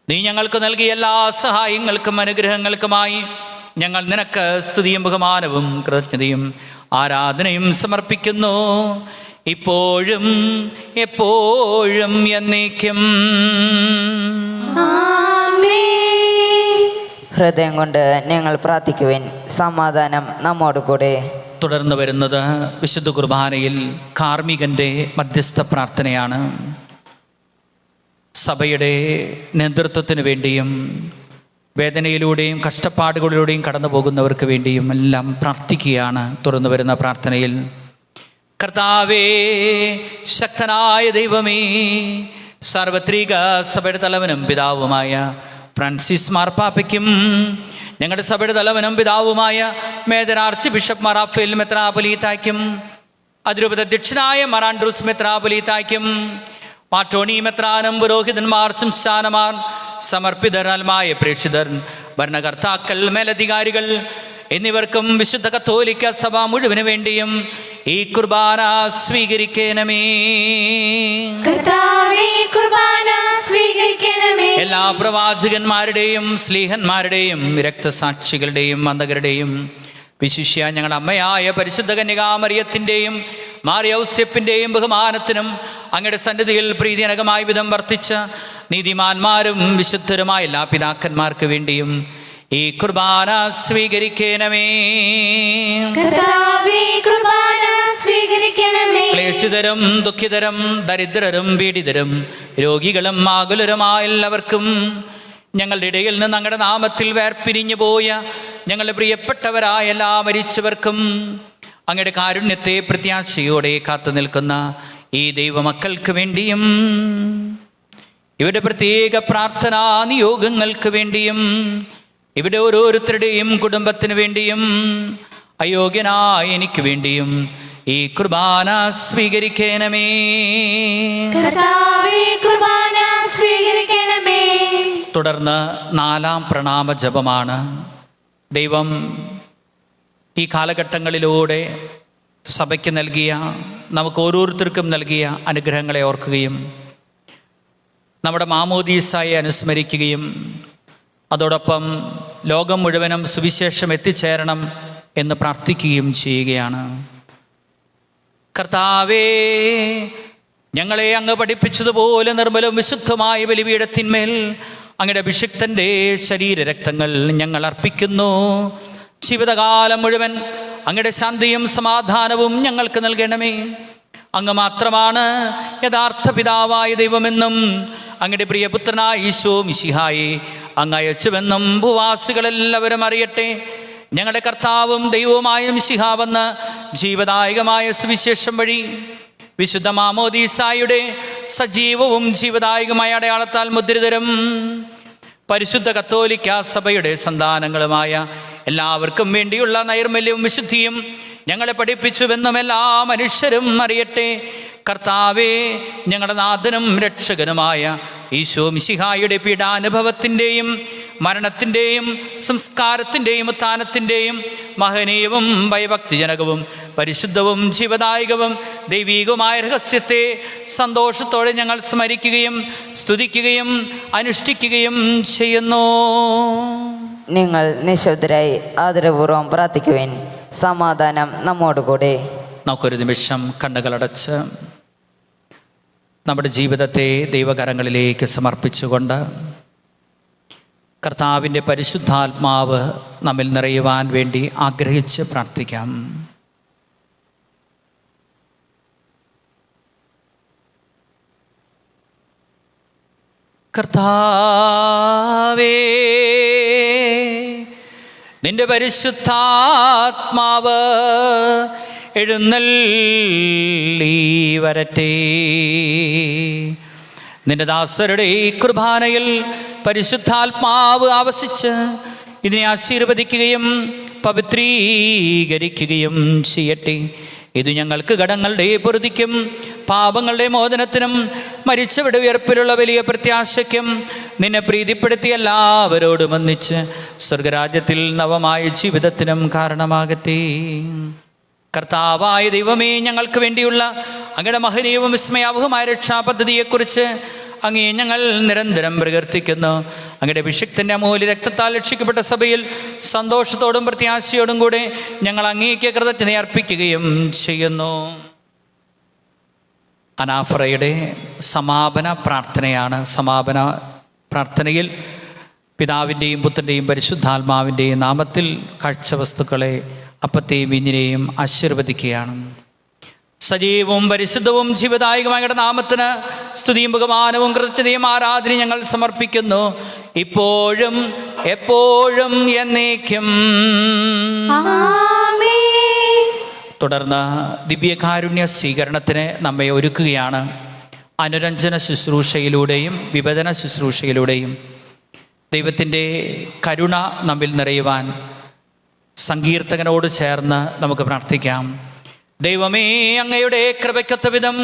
നീ ഞങ്ങൾക്ക് നൽകിയ എല്ലാ സഹായങ്ങൾക്കും അനുഗ്രഹങ്ങൾക്കുമായി ഞങ്ങൾ നിനക്ക് സ്തുതിയും ബഹുമാനവും കൃതജ്ഞതയും ആരാധനയും സമർപ്പിക്കുന്നു, ഇപ്പോഴും എപ്പോഴും എന്നേക്കും. ഹൃദയം കൊണ്ട് ഞങ്ങൾ പ്രാർത്ഥിക്കുവിൻ. സമാധാനം നമ്മോട് കൂടെ. തുടർന്ന് വരുന്നത് വിശുദ്ധ കുർബാനയിൽ കാർമ്മികൻ്റെ മധ്യസ്ഥ പ്രാർത്ഥനയാണ്. സഭയുടെ നേതൃത്വത്തിന് വേണ്ടിയും വേദനയിലൂടെയും കഷ്ടപ്പാടുകളിലൂടെയും കടന്നു പോകുന്നവർക്ക് വേണ്ടിയും എല്ലാം പ്രാർത്ഥിക്കുകയാണ്. തുറന്നു വരുന്ന പ്രാർത്ഥനയിൽ കർത്താവേ, ശക്തനായ ദൈവമേ, സാർവത്രിക സഭയുടെ തലവനും പിതാവുമായ ഫ്രാൻസിസ് മാർപ്പാപ്പയ്ക്കും ഞങ്ങളുടെ സഭയുടെ തലവനും പിതാവുമായ major arch bishop Mar Raphael മെത്രാപ്പൊലീത്തായ്ക്കും അതിരൂപത അധ്യക്ഷനായ മാർ ആൻഡ്രൂസ് മെത്രാപ്പൊലീത്തായ്ക്കും മാറ്റോണി മെത്രാനും പുരോഹിതന്മാർ, സംസ്ഥാനമാർ, സമർപ്പിതരാൽമായ പ്രേക്ഷിതർ, ഭരണകർത്താക്കൾ, മേലധികാരികൾ എന്നിവർക്കും വിശുദ്ധ കത്തോലിക്ക സഭ മുഴുവന് വേണ്ടിയും ഈ കുർബാന സ്വീകരിക്കണമേ. എല്ലാ പ്രവാചകന്മാരുടെയും സ്ലീഹന്മാരുടെയും രക്തസാക്ഷികളുടെയും മന്ദകരുടെയും വിശിഷ്യ ഞങ്ങളുടെ അമ്മയായ പരിശുദ്ധ കന്യകാമറിയത്തിൻ്റെയും മാറിയൗസ്യപ്പിൻ്റെയും ബഹുമാനത്തിനും അങ്ങയുടെ സന്നിധിയിൽ പ്രീതിജനകമായ വിധം വർത്തിച്ച നീതിമാന്മാരും വിശുദ്ധരുമായ എല്ലാ പിതാക്കന്മാർക്ക് വേണ്ടിയും ഈ കുർബാന സ്വീകരിക്കണമേ. ക്ലേശിതരും ദുഃഖിതരും ദരിദ്രരും പീഡിതരും രോഗികളും ആകുലരുമായ എല്ലാവർക്കും ഞങ്ങളുടെ ഇടയിൽ നിന്ന് അങ്ങയുടെ നാമത്തിൽ വേർപിരിഞ്ഞു പോയ ഞങ്ങളുടെ പ്രിയപ്പെട്ടവരായ എല്ലാ മരിച്ചവർക്കും അങ്ങയുടെ കാരുണ്യത്തെ പ്രത്യാശയോടെ കാത്തു നിൽക്കുന്ന ഈ ദൈവമക്കൾക്ക് വേണ്ടിയും ഇവരുടെ പ്രത്യേക പ്രാർത്ഥനാ നിയോഗങ്ങൾക്ക് വേണ്ടിയും ഇവിടെ ഓരോരുത്തരുടെയും കുടുംബത്തിന് വേണ്ടിയും അയോഗ്യനായ എനിക്ക് വേണ്ടിയും ഈ കുർബാന സ്വീകരിക്കണമേ. തുടർന്ന് 4-ാം പ്രണാമ ജപമാണ്. ദൈവം ഈ കാലഘട്ടങ്ങളിലൂടെ സഭയ്ക്ക് നൽകിയ, നമുക്ക് ഓരോരുത്തർക്കും നൽകിയ അനുഗ്രഹങ്ങളെ ഓർക്കുകയും നമ്മുടെ മാമോദീസായെ അനുസ്മരിക്കുകയും അതോടൊപ്പം ലോകം മുഴുവനും സുവിശേഷം എത്തിച്ചേരണം എന്ന് പ്രാർത്ഥിക്കുകയും ചെയ്യുകയാണ്. കർത്താവേ, ഞങ്ങളെ അങ്ങ് പഠിപ്പിച്ചതുപോലെ നിർമ്മലവും വിശുദ്ധമായ ബലിപീഠത്തിന്മേൽ അങ്ങയുടെ അഭിഷിക്തൻ്റെ ശരീരരക്തങ്ങൾ ഞങ്ങൾ അർപ്പിക്കുന്നു. ജീവിതകാലം മുഴുവൻ അങ്ങയുടെ ശാന്തിയും സമാധാനവും ഞങ്ങൾക്ക് നൽകണമേ. അങ്ങ് മാത്രമാണ് യഥാർത്ഥ പിതാവായ ദൈവമെന്നും അങ്ങയുടെ പ്രിയപുത്രനായ ഈശോ മിശിഹായെ അങ്ങ് അയച്ചുവെന്നും ഭൂവാസികളെല്ലാവരും അറിയട്ടെ. ഞങ്ങളുടെ കർത്താവും ദൈവവുമായ മിശിഹാവെന്ന് ജീവദായകമായ സുവിശേഷം വഴി വിശുദ്ധ മാമോദീസായുടെ സജീവവും ജീവദായകമായ അടയാളത്താൽ മുദ്രിതരും പരിശുദ്ധ കത്തോലിക്ക സഭയുടെ സന്താനങ്ങളുമായ എല്ലാവർക്കും വേണ്ടിയുള്ള നൈർമല്യവും വിശുദ്ധിയും ഞങ്ങളെ പഠിപ്പിച്ചുവെന്നും എല്ലാ മനുഷ്യരും അറിയട്ടെ. കർത്താവേ, ഞങ്ങളുടെ നാഥനും രക്ഷകനുമായ ഈശോ മിശിഹായുടെ പീഡാനുഭവത്തിൻ്റെയും മരണത്തിൻ്റെയും സംസ്കാരത്തിൻ്റെയും ഉത്ഥാനത്തിൻ്റെയും മഹനീയവും ഭയഭക്തിജനകവും പരിശുദ്ധവും ജീവദായകവും ദൈവീകവുമായ രഹസ്യത്തെ സന്തോഷത്തോടെ ഞങ്ങൾ സ്മരിക്കുകയും സ്തുതിക്കുകയും അനുഷ്ഠിക്കുകയും ചെയ്യുന്നു. നിങ്ങൾ നിശബ്ദരായി ആദരപൂർവ്വം പ്രാർത്ഥിക്കുവിൻ. സമാധാനം നമ്മോടുകൂടെ. നമുക്കൊരു നിമിഷം കണ്ണുകളടച്ച് നമ്മുടെ ജീവിതത്തെ ദൈവകരങ്ങളിലേക്ക് സമർപ്പിച്ചുകൊണ്ട് കർത്താവിൻ്റെ പരിശുദ്ധാത്മാവ് നമ്മിൽ നിറയുവാൻ വേണ്ടി ആഗ്രഹിച്ച് പ്രാർത്ഥിക്കാം. കർത്താവേ, നിന്റെ പരിശുദ്ധാത്മാവ് എഴുന്നള്ളി വരട്ടെ. നിന്റെ ദാസരുടെ ഈ കുർബാനയിൽ പരിശുദ്ധാത്മാവ് ആവസിച്ച് ഇതിനെ ആശീർവദിക്കുകയും പവിത്രീകരിക്കുകയും ചെയ്യട്ടെ. ഇത് ഞങ്ങൾക്ക് കടങ്ങളുടെ പൊറുതിക്കും പാപങ്ങളുടെ മോചനത്തിനും മരിച്ചവരുടെ ഉയർപ്പിലുള്ള വലിയ പ്രത്യാശയ്ക്കും നിന്നെ പ്രീതിപ്പെടുത്തി എല്ലാവരോടും ഒന്നിച്ച് സ്വർഗരാജ്യത്തിൽ നവമായ ജീവിതത്തിനും കാരണമാകട്ടെ. കർത്താവായ ദൈവമേ, ഞങ്ങൾക്ക് വേണ്ടിയുള്ള അങ്ങയുടെ മഹനീയവും വിസ്മയാവഹമായ രക്ഷാപദ്ധതിയെക്കുറിച്ച് അങ്ങേ ഞങ്ങൾ നിരന്തരം പ്രകീർത്തിക്കുന്നു. അങ്ങയുടെ അഭിഷിക്തൻ്റെ അമൂല്യ രക്തത്താൽ രക്ഷിക്കപ്പെട്ട സഭയിൽ സന്തോഷത്തോടും പ്രത്യാശയോടും കൂടെ ഞങ്ങൾ അങ്ങേക്ക് കൃതജ്ഞത അർപ്പിക്കുകയും ചെയ്യുന്നു. അനാഫറയുടെ സമാപന പ്രാർത്ഥനയാണ്. സമാപന പ്രാർത്ഥനയിൽ പിതാവിൻ്റെയും പുത്രൻ്റെയും പരിശുദ്ധാത്മാവിൻ്റെയും നാമത്തിൽ കാഴ്ചവസ്തുക്കളെ അപ്പത്തെയും വീഞ്ഞിനെയും ആശീർവദിക്കുകയാണ്. സജീവവും പരിശുദ്ധവും ജീവദായകമായ നാമത്തിന് സ്തുതിയും ബഹുമാനവും കൃതജ്ഞതയും ആരാധനയും ഞങ്ങൾ സമർപ്പിക്കുന്നു, ഇപ്പോഴും എപ്പോഴും എന്നേക്കും. തുടർന്ന് ദിവ്യകാരുണ്യ സ്വീകരണത്തിന് നമ്മെ ഒരുക്കുകയാണ്. അനുരഞ്ജന ശുശ്രൂഷയിലൂടെയും വിഭജന ശുശ്രൂഷയിലൂടെയും ദൈവത്തിൻ്റെ കരുണ നമ്മിൽ നിറയുവാൻ സങ്കീർത്തകനോട് ചേർന്ന് നമുക്ക് പ്രാർത്ഥിക്കാം. ദൈവമേ, അങ്ങയുടെ കൃപയ്ക്കൊത്ത വിധം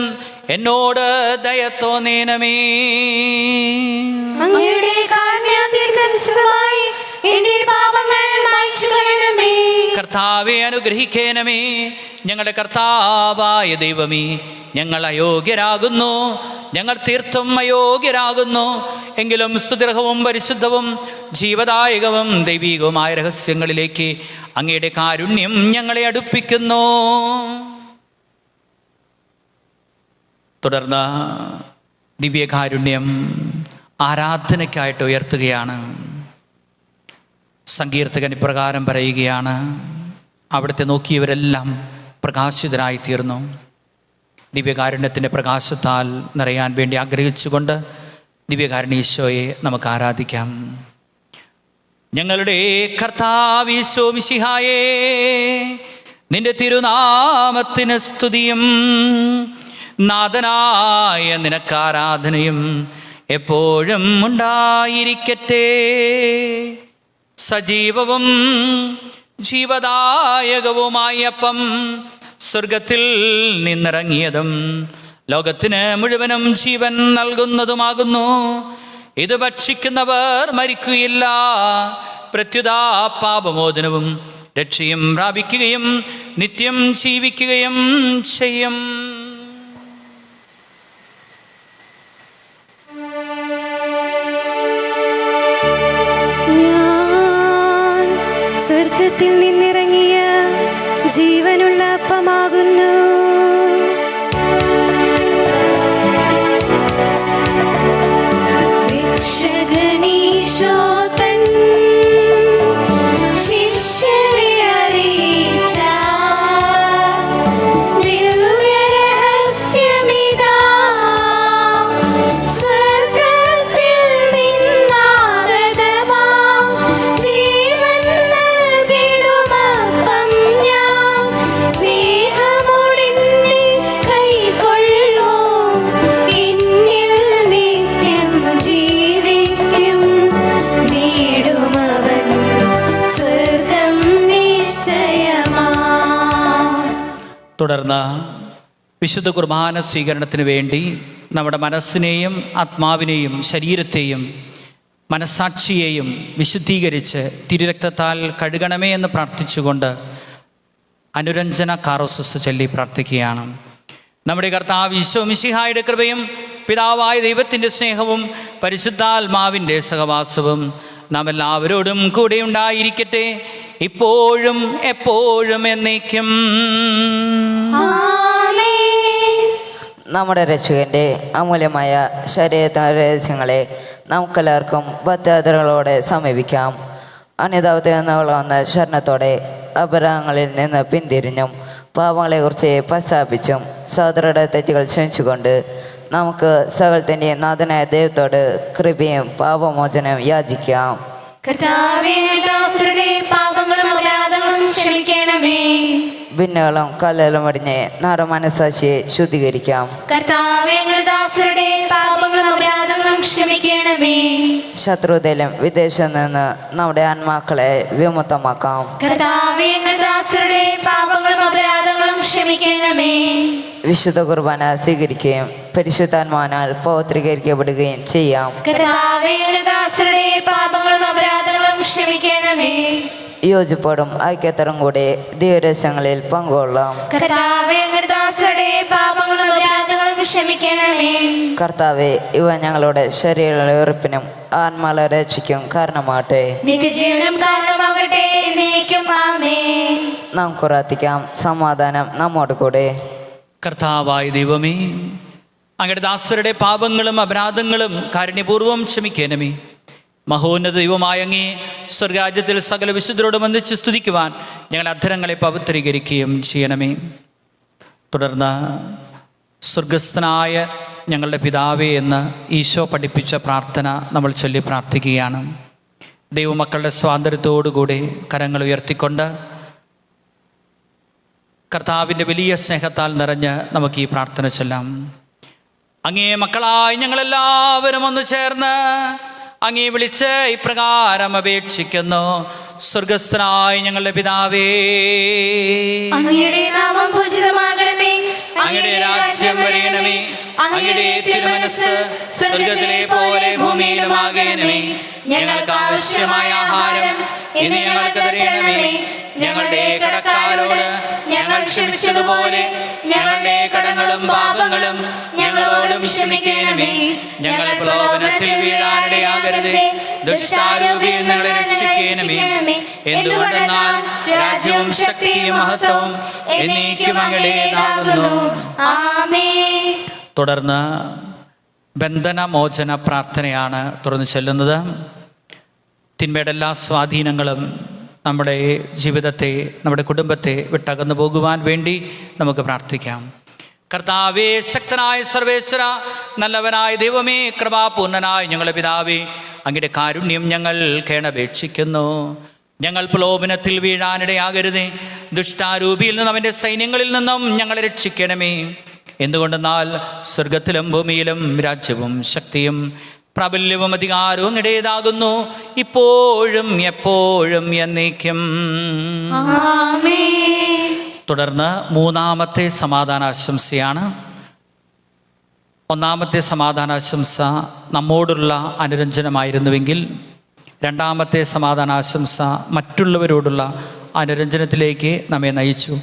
എന്നോട് ദയ തോന്നേണമേ. അങ്ങയുടെ കാരുണ്യത്തിനനുസൃതമായി എന്റെ പാപങ്ങൾ മായ്ച്ചു കളയണമേ. കർത്താവെ അനുഗ്രഹിക്കണമേ. ഞങ്ങളുടെ കർത്താവായ ദൈവമേ, ഞങ്ങൾ അയോഗ്യരാകുന്നു, ഞങ്ങൾ തീർത്തും അയോഗ്യരാകുന്നു. എങ്കിലും സ്തുതിർഹവും പരിശുദ്ധവും ജീവദായകവും ദൈവികവുമായ രഹസ്യങ്ങളിലേക്ക് അങ്ങയുടെ കാരുണ്യം ഞങ്ങളെ അടുപ്പിക്കുന്നു. തുടർന്ന് ദിവ്യകാരുണ്യം ആരാധനയ്ക്കായിട്ട് ഉയർത്തുകയാണ്. സങ്കീർത്തകൻ ഇപ്രകാരം പറയുകയാണ്: അവിടുത്തെ നോക്കിയവരെല്ലാം പ്രകാശിതരായി തീർന്നു. ദിവ്യകാരുണ്യത്തിൻ്റെ പ്രകാശത്താൽ നിറയാൻ വേണ്ടി ആഗ്രഹിച്ചുകൊണ്ട് ദിവ്യകാരുണ്യ ഈശോയെ നമുക്ക് ആരാധിക്കാം. ഞങ്ങളുടെ കർത്താവ് ഈശോ മിശിഹായേ, നിന്റെ തിരുനാമത്തിന് സ്തുതിയും നാഥനായ നിനക്ക് ആരാധനയും എപ്പോഴും ഉണ്ടായിരിക്കട്ടെ. സജീവവും ജീവദായകവുമായ അപ്പം സ്വർഗത്തിൽ നിന്നിറങ്ങിയതും ലോകത്തിന് മുഴുവനും ജീവൻ നൽകുന്നതുമാകുന്നു. ഇത് ഭക്ഷിക്കുന്നവർ മരിക്കുകയില്ല, പ്രത്യുത പാപമോചനവും രക്ഷയും പ്രാപിക്കുകയും നിത്യം ജീവിക്കുകയും ചെയ്യും. ഞാൻ സ്വർഗത്തിൽ നിന്നിറങ്ങിയ ജീവനുള്ള അപ്പമാകുന്നു. തുടർന്ന് വിശുദ്ധ കുർബാന സ്വീകരണത്തിന് വേണ്ടി നമ്മുടെ മനസ്സിനെയും ആത്മാവിനെയും ശരീരത്തെയും മനസ്സാക്ഷിയെയും വിശുദ്ധീകരിച്ച് തിരുരക്തത്താൽ കഴുകണമേ എന്ന് പ്രാർത്ഥിച്ചുകൊണ്ട് അനുരഞ്ജന കാറോസസ് ചൊല്ലി പ്രാർത്ഥിക്കുകയാണ്. നമ്മുടെ കർത്താവ് ഈശോ മിശിഹായുടെ കൃപയും പിതാവായ ദൈവത്തിൻ്റെ സ്നേഹവും പരിശുദ്ധാത്മാവിൻ്റെ സഹവാസവും നാം എല്ലാവരോടും കൂടെ ഉണ്ടായിരിക്കട്ടെ, ഇപ്പോഴും എപ്പോഴും എന്നേക്കും. നമ്മുടെ രക്ഷകൻ്റെ അമൂല്യമായ ശരീരരഹസ്യങ്ങളെ നമുക്കെല്ലാവർക്കും ഭക്താദരങ്ങളോടെ സമീപിക്കാം. അന്യതാവത്തെ വന്ന ശരണത്തോടെ അപരാധങ്ങളിൽ നിന്ന് പിന്തിരിഞ്ഞും പാപങ്ങളെക്കുറിച്ച് പശ്ചാത്തപിച്ചും സഹോദരരുടെ തെറ്റുകൾ ക്ഷമിച്ചുകൊണ്ട് നമുക്ക് സകലത്തിൻ്റെ നാഥനായ ദൈവത്തോട് കൃപയും പാപമോചനവും യാചിക്കാം. കർത്താവേ, ദാസരുടെ പാപങ്ങളും അപരാധങ്ങളും ക്ഷമിക്കണമേ. ഭിന്നകളും കല്ലുകളും അടിഞ്ഞ് നാടൻ മനസ്സാക്ഷിയെ ശുദ്ധീകരിക്കാം. കർത്താവേ, ദാസരുടെ പാപങ്ങളും അപരാധങ്ങളും ക്ഷമിക്കണമേ. ശത്രുതയിലും വിദേശത്ത് നിന്ന് നമ്മുടെ ആത്മാക്കളെ വിമുക്തമാക്കാം. കർത്താവേ, ഞങ്ങളുടെ ദാസരുടെ പാപങ്ങളും അപരാധങ്ങളും ക്ഷമിക്കണമേ. വിശുദ്ധ കുർബാന സ്വീകരിക്കുകയും പരിശുദ്ധാത്മാവിനാൽ പൗത്രീകരിക്കപ്പെടുകയും ചെയ്യാം. കർത്താവേ, ഞങ്ങളുടെ ദാസരുടെ പാപങ്ങളും അപരാധങ്ങളും ക്ഷമിക്കണമേ. യോജിപ്പോടും ഐക്യത്തോടും കൂടി ദൈവരഹസ്യങ്ങളിൽ പങ്കുകൊള്ളാം. കർത്താവേ, ഞങ്ങളുടെ ദാസരുടെ പാപങ്ങളും അപരാധങ്ങളും ക്ഷമിക്കണമേ. കർത്താവെ, ഇവ ഞങ്ങളുടെ ശരീരങ്ങളുടെ ഉറപ്പിനും ആത്മാക്കളെ രക്ഷയ്ക്കും കാരണമാകട്ടെ. നിത്യജീവനം കാരണമാകട്ടെ. എന്നേക്കും ആമേൻ. നമുക്ക് പ്രാർത്ഥിക്കാം. സമാധാനം നമ്മോട് കൂടെ. കർത്താവായ ദൈവമേ, അങ്ങയുടെ ദാസരുടെ പാപങ്ങളും അപരാധങ്ങളും കാരുണ്യപൂർവ്വം ക്ഷമിക്കണമേ. മഹോന്നത ദൈവമായ അങ്ങേ സ്വർഗരാജ്യത്തിൽ സകല വിശുദ്ധരോട് ബന്ധിച്ച് സ്തുതിക്കുവാൻ ഞങ്ങളുടെ അധരങ്ങളെ പവിത്രീകരിക്കുകയും ചെയ്യണമേ. തുടർന്ന് സ്വർഗസ്ഥനായ ഞങ്ങളുടെ പിതാവേ എന്ന് ഈശോ പഠിപ്പിച്ച പ്രാർത്ഥന നമ്മൾ ചൊല്ലി പ്രാർത്ഥിക്കുകയാണ്. ദൈവമക്കളുടെ സ്വാതന്ത്ര്യത്തോടുകൂടി കരങ്ങൾ ഉയർത്തിക്കൊണ്ട് കർത്താവിൻ്റെ വലിയ സ്നേഹത്താൽ നിറഞ്ഞ് നമുക്ക് ഈ പ്രാർത്ഥന ചൊല്ലാം. അങ്ങേ മക്കളായി ഞങ്ങളെല്ലാവരും ഒന്ന് ചേർന്ന് അങ്ങേ വിളിച്ച് ഇപ്രകാരം അപേക്ഷിക്കുന്നു. സ്വർഗസ്ഥനായ ഞങ്ങളുടെ പിതാവേ, അങ്ങയുടെ നാമം പൂജിതമാകണമേ. അങ്ങയുടെ രാജ്യം വരയണമേ. അങ്ങയുടെ തിരുമനസ്സ് സ്വർഗത്തിലെ പോലെ ഭൂമിയിലുമാകണമേ. ഞങ്ങൾക്ക് ആവശ്യമായ ആഹാരം ഇന്ന് ഞങ്ങൾക്ക് തരണമേ. ഞങ്ങളുടെ കടക്കാരോട് ഞങ്ങൾ ക്ഷമിച്ചതുപോലെ ഞങ്ങളുടെ കടങ്ങളും പാപങ്ങളും ഞങ്ങളോടും ക്ഷമിക്കണമേ. ഞങ്ങൾ പ്രലോഭനത്തിൽ വീഴാനിടയാകരുതേ. ദുഷ്ടാരൂപിയിൽ ഞങ്ങളെ രക്ഷിക്കണമേ. എന്തുകൊണ്ടെന്നാൽ രാജ്യവും ശക്തിയും മഹത്വവും എന്നേക്കും അങ്ങയുടേതാകുന്നു. ആമേൻ. തുടർന്ന് ബന്ധനമോചന പ്രാർത്ഥനയാണ് തുറന്നു ചെല്ലുന്നത്. തിന്മയുടെ എല്ലാ സ്വാധീനങ്ങളും നമ്മുടെ ജീവിതത്തെ, നമ്മുടെ കുടുംബത്തെ വിട്ടകന്നു പോകുവാൻ വേണ്ടി നമുക്ക് പ്രാർത്ഥിക്കാം. കർത്താവേ, ശക്തനായ സർവേശ്വര, നല്ലവനായ ദൈവമേ, കൃപാപൂർണനായ ഞങ്ങളുടെ പിതാവേ, അങ്ങയുടെ കാരുണ്യം ഞങ്ങൾ കേണപേക്ഷിക്കുന്നു. ഞങ്ങൾ പ്രലോഭനത്തിൽ വീഴാനിടയാകരുതേ. ദുഷ്ടാരൂപിയിൽ നിന്നും അവൻ്റെ സൈന്യങ്ങളിൽ നിന്നും ഞങ്ങളെ രക്ഷിക്കണമേ. എന്തുകൊണ്ടെന്നാൽ സ്വർഗത്തിലും ഭൂമിയിലും രാജ്യവും ശക്തിയും പ്രാബല്യവും അധികാരവും അങ്ങയുടേതാകുന്നു, ഇപ്പോഴും എപ്പോഴും എന്നേക്കും. ആമേൻ. തുടർന്ന് മൂന്നാമത്തെ സമാധാനാശംസയാണ്. ഒന്നാമത്തെ സമാധാനാശംസ നമ്മോടുള്ള അനുരഞ്ജനമായിരുന്നുവെങ്കിൽ രണ്ടാമത്തെ സമാധാനാശംസ മറ്റുള്ളവരോടുള്ള അനുരഞ്ജനത്തിലേക്ക് നമ്മെ നയിച്ചു.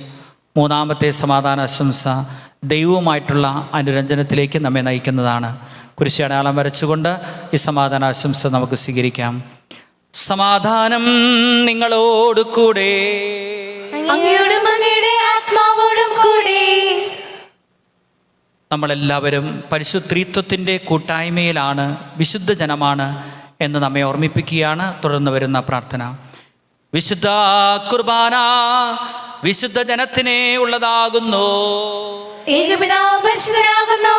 മൂന്നാമത്തെ സമാധാനാശംസ ദൈവവുമായിട്ടുള്ള അനുരഞ്ജനത്തിലേക്ക് നമ്മെ നയിക്കുന്നതാണ്. കുരിശടയാളം വരച്ചുകൊണ്ട് ഈ സമാധാനാശംസ നമുക്ക് സ്വീകരിക്കാം. സമാധാനം നിങ്ങളോട് കൂടെ. അങ്ങയോടും അങ്ങയുടെ ആത്മാവോടും കൂടെ. നമ്മളെല്ലാവരും പരിശുദ്ധത്വത്തിൻ്റെ കൂട്ടായ്മയിലാണ്, വിശുദ്ധ ജനമാണ് എന്ന് നമ്മെ ഓർമ്മിപ്പിക്കുകയാണ് തുടർന്ന് വരുന്ന പ്രാർത്ഥന. വിശുദ്ധ കുർബാന വിശുദ്ധ ജനത്തിനെ ഉള്ളതാകുന്നു. ഏകപിതാവ് പരിശുദ്ധനാകുന്നു,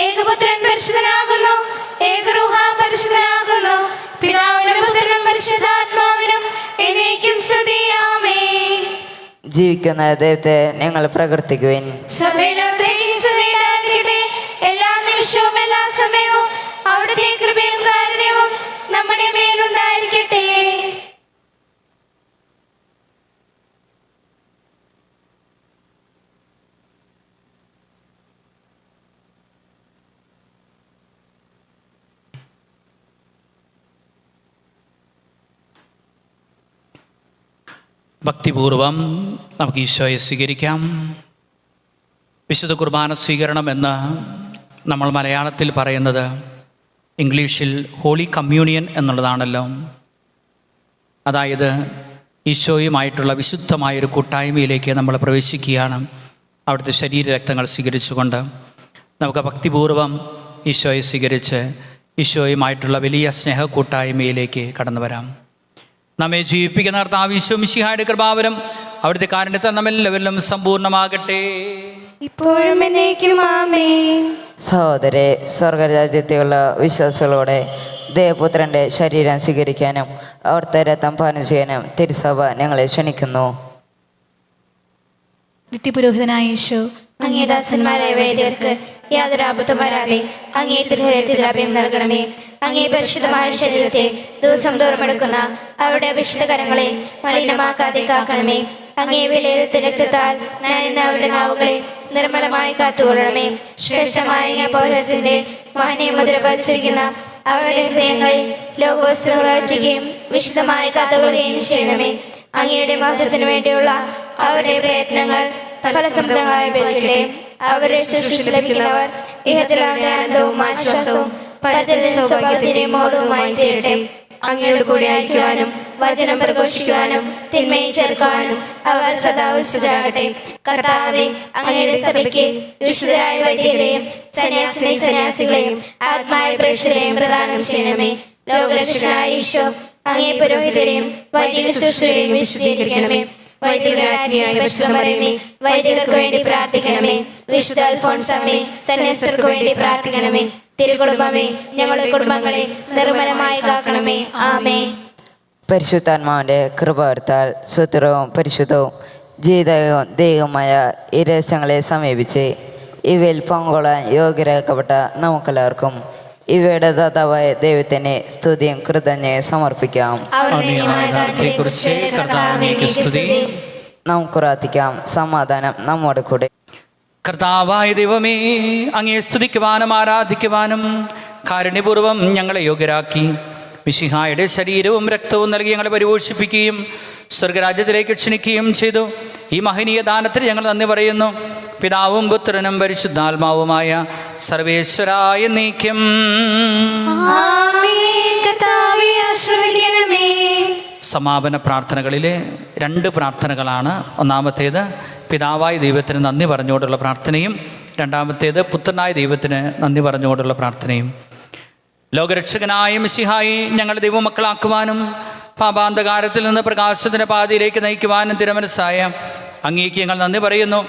ഏകപുത്രൻ പരിശുദ്ധനാകുന്നു, ഏകരൂഹ പരിശുദ്ധനാകുന്നു. പിതാവിനും പുത്രനും പരിശുദ്ധാത്മാവിനും എന്നേക്കും സ്തുതി. ആമേൻ. ജീവിക്കുന്ന ദൈവത്തെ നിങ്ങൾ പ്രകീർത്തിക്കുവിൻ. സഭയിലോർത്തേക്ക് സ്തുതിയുണ്ടായിരിക്കട്ടെ. എല്ലാ നിമിഷവും എല്ലാ സമയവും അവിടുത്തെ കൃപയും കാരുണ്യവും നമ്മുടെ മേലുണ്ടായിരിക്കട്ടെ. ഭക്തിപൂർവം നമുക്ക് ഈശോയെ സ്വീകരിക്കാം. വിശുദ്ധ കുർബാന സ്വീകരണം എന്ന് നമ്മൾ മലയാളത്തിൽ പറയുന്നത് ഇംഗ്ലീഷിൽ ഹോളി കമ്മ്യൂണിയൻ എന്നുള്ളതാണല്ലോ. അതായത് ഈശോയുമായിട്ടുള്ള വിശുദ്ധമായൊരു കൂട്ടായ്മയിലേക്ക് നമ്മൾ പ്രവേശിക്കുകയാണ്. അവിടുത്തെ ശരീരരക്തങ്ങൾ സ്വീകരിച്ചുകൊണ്ട് നമുക്ക് ഭക്തിപൂർവം ഈശോയെ സ്വീകരിച്ച് ഈശോയുമായിട്ടുള്ള വലിയ സ്നേഹ കൂട്ടായ്മയിലേക്ക് കടന്നു വരാം. നമ്മെ ജീവിപ്പിക്കുന്ന കർത്താവ് ഈശോ മിശിഹായുടെ കൃപാവരം അവിടുത്തെ കാരുണ്യത്താൽ നമ്മെല്ലാവരിലും സമ്പൂർണ്ണമാകട്ടെ. ഇപ്പോഴും എന്നേക്കും ആമേൻ. സഹോദരെ, സ്വർഗരാജ്യത്തെയുള്ള വിശ്വാസികളോടെ ദേവപുത്രൻ്റെ ശരീരം സ്വീകരിക്കാനും അവിടുത്തെ രക്തം പാനം ചെയ്യാനും തിരുസഭ ഞങ്ങളെ ക്ഷണിക്കുന്നു. നിത്യപുരോഹിതനായ യേശു അങ്ങേ ദാസന്മാരായ വൈദികർക്ക് യാതൊരു ആപത്തും വരാതെ അങ്ങേ തിരുഹൃദയത്തിൽ അഭയം നൽകണമേ. അങ്ങേ പരിശുദ്ധമായ ശരീരത്തെ ദിവസം തോറും എടുക്കുന്ന അവരുടെ അഭിഷിക്ത കരങ്ങളെ മലിനമാക്കാതെ കാക്കണമേ. അങ്ങേ വിലയിരുത്ത രക്തത്താൽ നനയുന്ന അവരുടെ നാവുകളെ നിർമ്മലമായി കാത്തുകൊള്ളണമേ. ശ്രേഷ്ഠമായ അങ്ങേ പൗരത്തിന്റെ മഹനീയ മുദ്ര പതിച്ചിരിക്കുന്ന അവരുടെ ഹൃദയങ്ങളെ ലോകവസ്തുക്കൾ അറ്റുകയും വിശുദ്ധമായി കാത്തുകൊള്ളുകയും ചെയ്യണമേ. അങ്ങയുടെ മഹത്വത്തിനു വേണ്ടിയുള്ള അവരുടെ പ്രയത്നങ്ങൾ ഫലസമൃദ്ധങ്ങളായി ഭവിക്കട്ടെ. അവരുടെ ശുശ്രൂഷ ലഭിക്കുന്നവർ ഇഹത്തിൽ അവരുടെ ആനന്ദവും ആശ്വാസവും പരത്തിന്റെ സൗഭാഗ്യത്തിന്റെയും മോഹവുമായി തീരട്ടെ. അങ്ങയോട് കൂടെ അയക്കുവാനും വചനം പ്രഘോഷിക്കുവാനും തിന്മയെ ചേർക്കുവാനും അവർ സദാ ഉത്സുകരാകട്ടെ. കർത്താവേ, അങ്ങയുടെ സഭയ്ക്ക് വിശുദ്ധരായ വൈദികരെയും സന്യാസികളെയും ആത്മായ പ്രേക്ഷകരെയും പ്രദാനം ചെയ്യണമേ. ലോകരക്ഷകനായ ഈശോ, അങ്ങേ പുരോഹിതരെയും വൈദിക ശുശ്രൂഷരെയും വിശുദ്ധീകരിക്കണമേ. വൈദികർക്ക് വേണ്ടി പ്രാർത്ഥിക്കണമേ. വിശുദ്ധ അൽഫോൻസാമേ, സന്യാസികർക്ക് വേണ്ടി പ്രാർത്ഥിക്കണമേ. തിരുകുടുംബമേ, ഞങ്ങളുടെ കുടുംബങ്ങളെ നിർമ്മലമായി കാക്കണമേ. ആമേ. പരിശുദ്ധാത്മാവിൻ്റെ കൃപാവർത്താൽ സുതരവും പരിശുദ്ധവും ജീവിതവും ദൈവമായ ഈ രഹസ്യങ്ങളെ സമീപിച്ച് ഇവയിൽ പങ്കൊള്ളാൻ യോഗ്യരാക്കപ്പെട്ട നമുക്കെല്ലാവർക്കും ഇവയുടെ ദാതാവായ ദൈവത്തിന് സ്തുതിയും കൃതജ്ഞയും സമർപ്പിക്കാം. നമുക്ക് പ്രാർത്ഥിക്കാം. സമാധാനം നമ്മോട് കൂടെ. കർത്താവായ ദൈവമേ, അങ്ങയെ സ്തുതിക്കുവാനും ആരാധിക്കുവാനും കാരുണ്യപൂർവ്വം ഞങ്ങളെ യോഗ്യരാക്കി മിശിഹായുടെ ശരീരവും രക്തവും നൽകി ഞങ്ങളെ പരിപോഷിപ്പിക്കുകയും സ്വർഗരാജ്യത്തിലേക്ക് ക്ഷണിക്കുകയും ചെയ്തു. ഈ മഹനീയ ദാനത്തിന് ഞങ്ങൾ നന്ദി പറയുന്നു. പിതാവും പുത്രനും പരിശുദ്ധാത്മാവുമായ സർവേശ്വരായ നീക്കം. സമാപന പ്രാർത്ഥനകളിലെ 2 പ്രാർത്ഥനകളാണ്. ഒന്നാമത്തേത് പിതാവായ ദൈവത്തിന് നന്ദി പറഞ്ഞുകൊണ്ടുള്ള പ്രാർത്ഥനയും രണ്ടാമത്തേത് പുത്രനായ ദൈവത്തിന് നന്ദി പറഞ്ഞുകൊണ്ടുള്ള പ്രാർത്ഥനയും. ലോകരക്ഷകനായ മിശിഹായി ഞങ്ങളുടെ ദൈവമക്കളാക്കുവാനും പാപാന്ധകാരത്തിൽ നിന്ന് പ്രകാശത്തിൻ്റെ പാതയിലേക്ക് നയിക്കുവാനും തിരുമനസ്സായ അങ്ങേക്ക് ഞങ്ങൾ നന്ദി പറയുന്നു.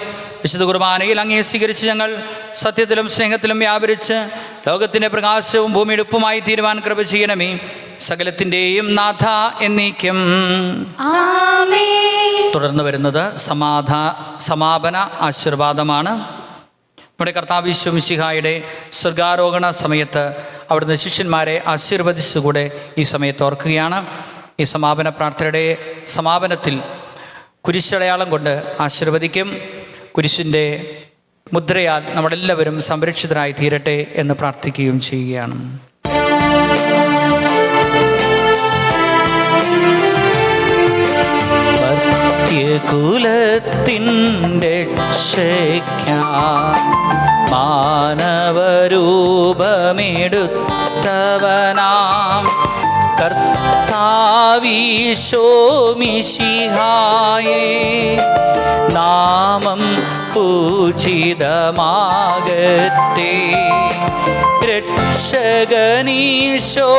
വിശുദ്ധ കുർബാനയിൽ അങ്ങേ സ്വീകരിച്ച് ഞങ്ങൾ സത്യത്തിലും സ്നേഹത്തിലും വ്യാപരിച്ച് ലോകത്തിൻ്റെ പ്രകാശവും ഭൂമിയുടെ ഉപ്പുമായി തീരുവാൻ കൃപ ചെയ്യണമേ. സകലത്തിൻ്റെയും നാഥ എന്നേക്കും. തുടർന്ന് വരുന്നത് സമാപന ആശീർവാദമാണ്. നമ്മുടെ കർത്താവ് യേശു മിശിഹായുടെ സ്വർഗാരോഹണ സമയത്ത് അവിടുന്ന് ശിഷ്യന്മാരെ ആശീർവദിച്ചുകൂടെ ഈ സമയത്ത് ഓർക്കുകയാണ്. ഈ സമാപന പ്രാർത്ഥനയുടെ സമാപനത്തിൽ കുരിശടയാളം കൊണ്ട് ആശീർവദിക്കും. കുരിശിൻ്റെ മുദ്രയാൽ നമ്മളെല്ലാവരും സംരക്ഷിതരായി തീരട്ടെ എന്ന് പ്രാർത്ഥിക്കുകയും ചെയ്യുകയാണ്. കുലത്തിൻ്റെ മാനവരൂപമെടുത്തവനാം കർത്താവീശോ മിശിഹായേ നാമം പൂജിതമാകട്ടെ. രക്ഷകനീശോ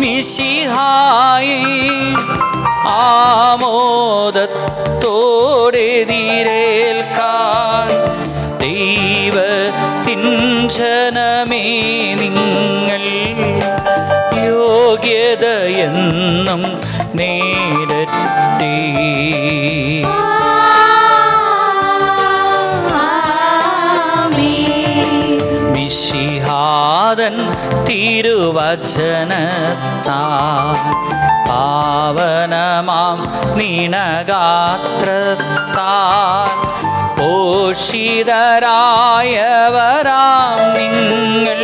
മിശിഹായേ ആമോദത്തോടെതിരേൽക്കാൻ ദൈവത്തിൻ ജനമേ നിങ്ങൾ യോഗ്യതയെന്നും നേടട്ടെ. മിശിഹാതൻ തിരുവചനത്താൽ പാവനമാം നിണഗാത്രത്താൽ പോഷിതരായവരാം നിങ്ങൾ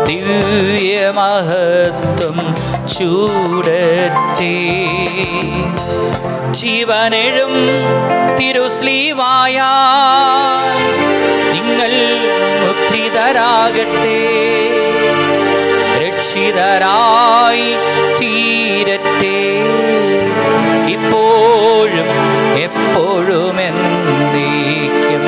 ദിവ്യമഹത്വം ചൂടട്ടെ. ജീവനെഴും തിരുസ്ലീവായ നിങ്ങൾ മുദ്രിതരാകട്ടെ. രക്ഷിതരായി തീരട്ടെ ഇപ്പോഴും എപ്പോഴും എന്നേക്കും.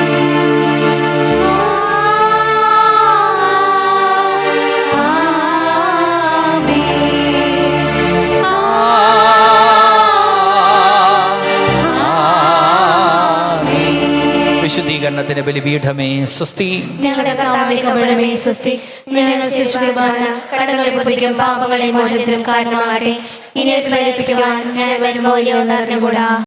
വിശുദ്ധീകരണത്തിന്റെ ബലിപീഠമേ സ്വസ്തി. ഞങ്ങളുടെ കർത്താവിനെ സ്വസ്തി. കടങ്ങളെ പ്രതിക്കും പാപങ്ങളെ മോചനത്തിനും കാരണമാകട്ടെ. ഇനി പ്രേരിപ്പിക്കുവാൻ ഞാൻ വരുമോ എന്നറിഞ്ഞുകൂടാ.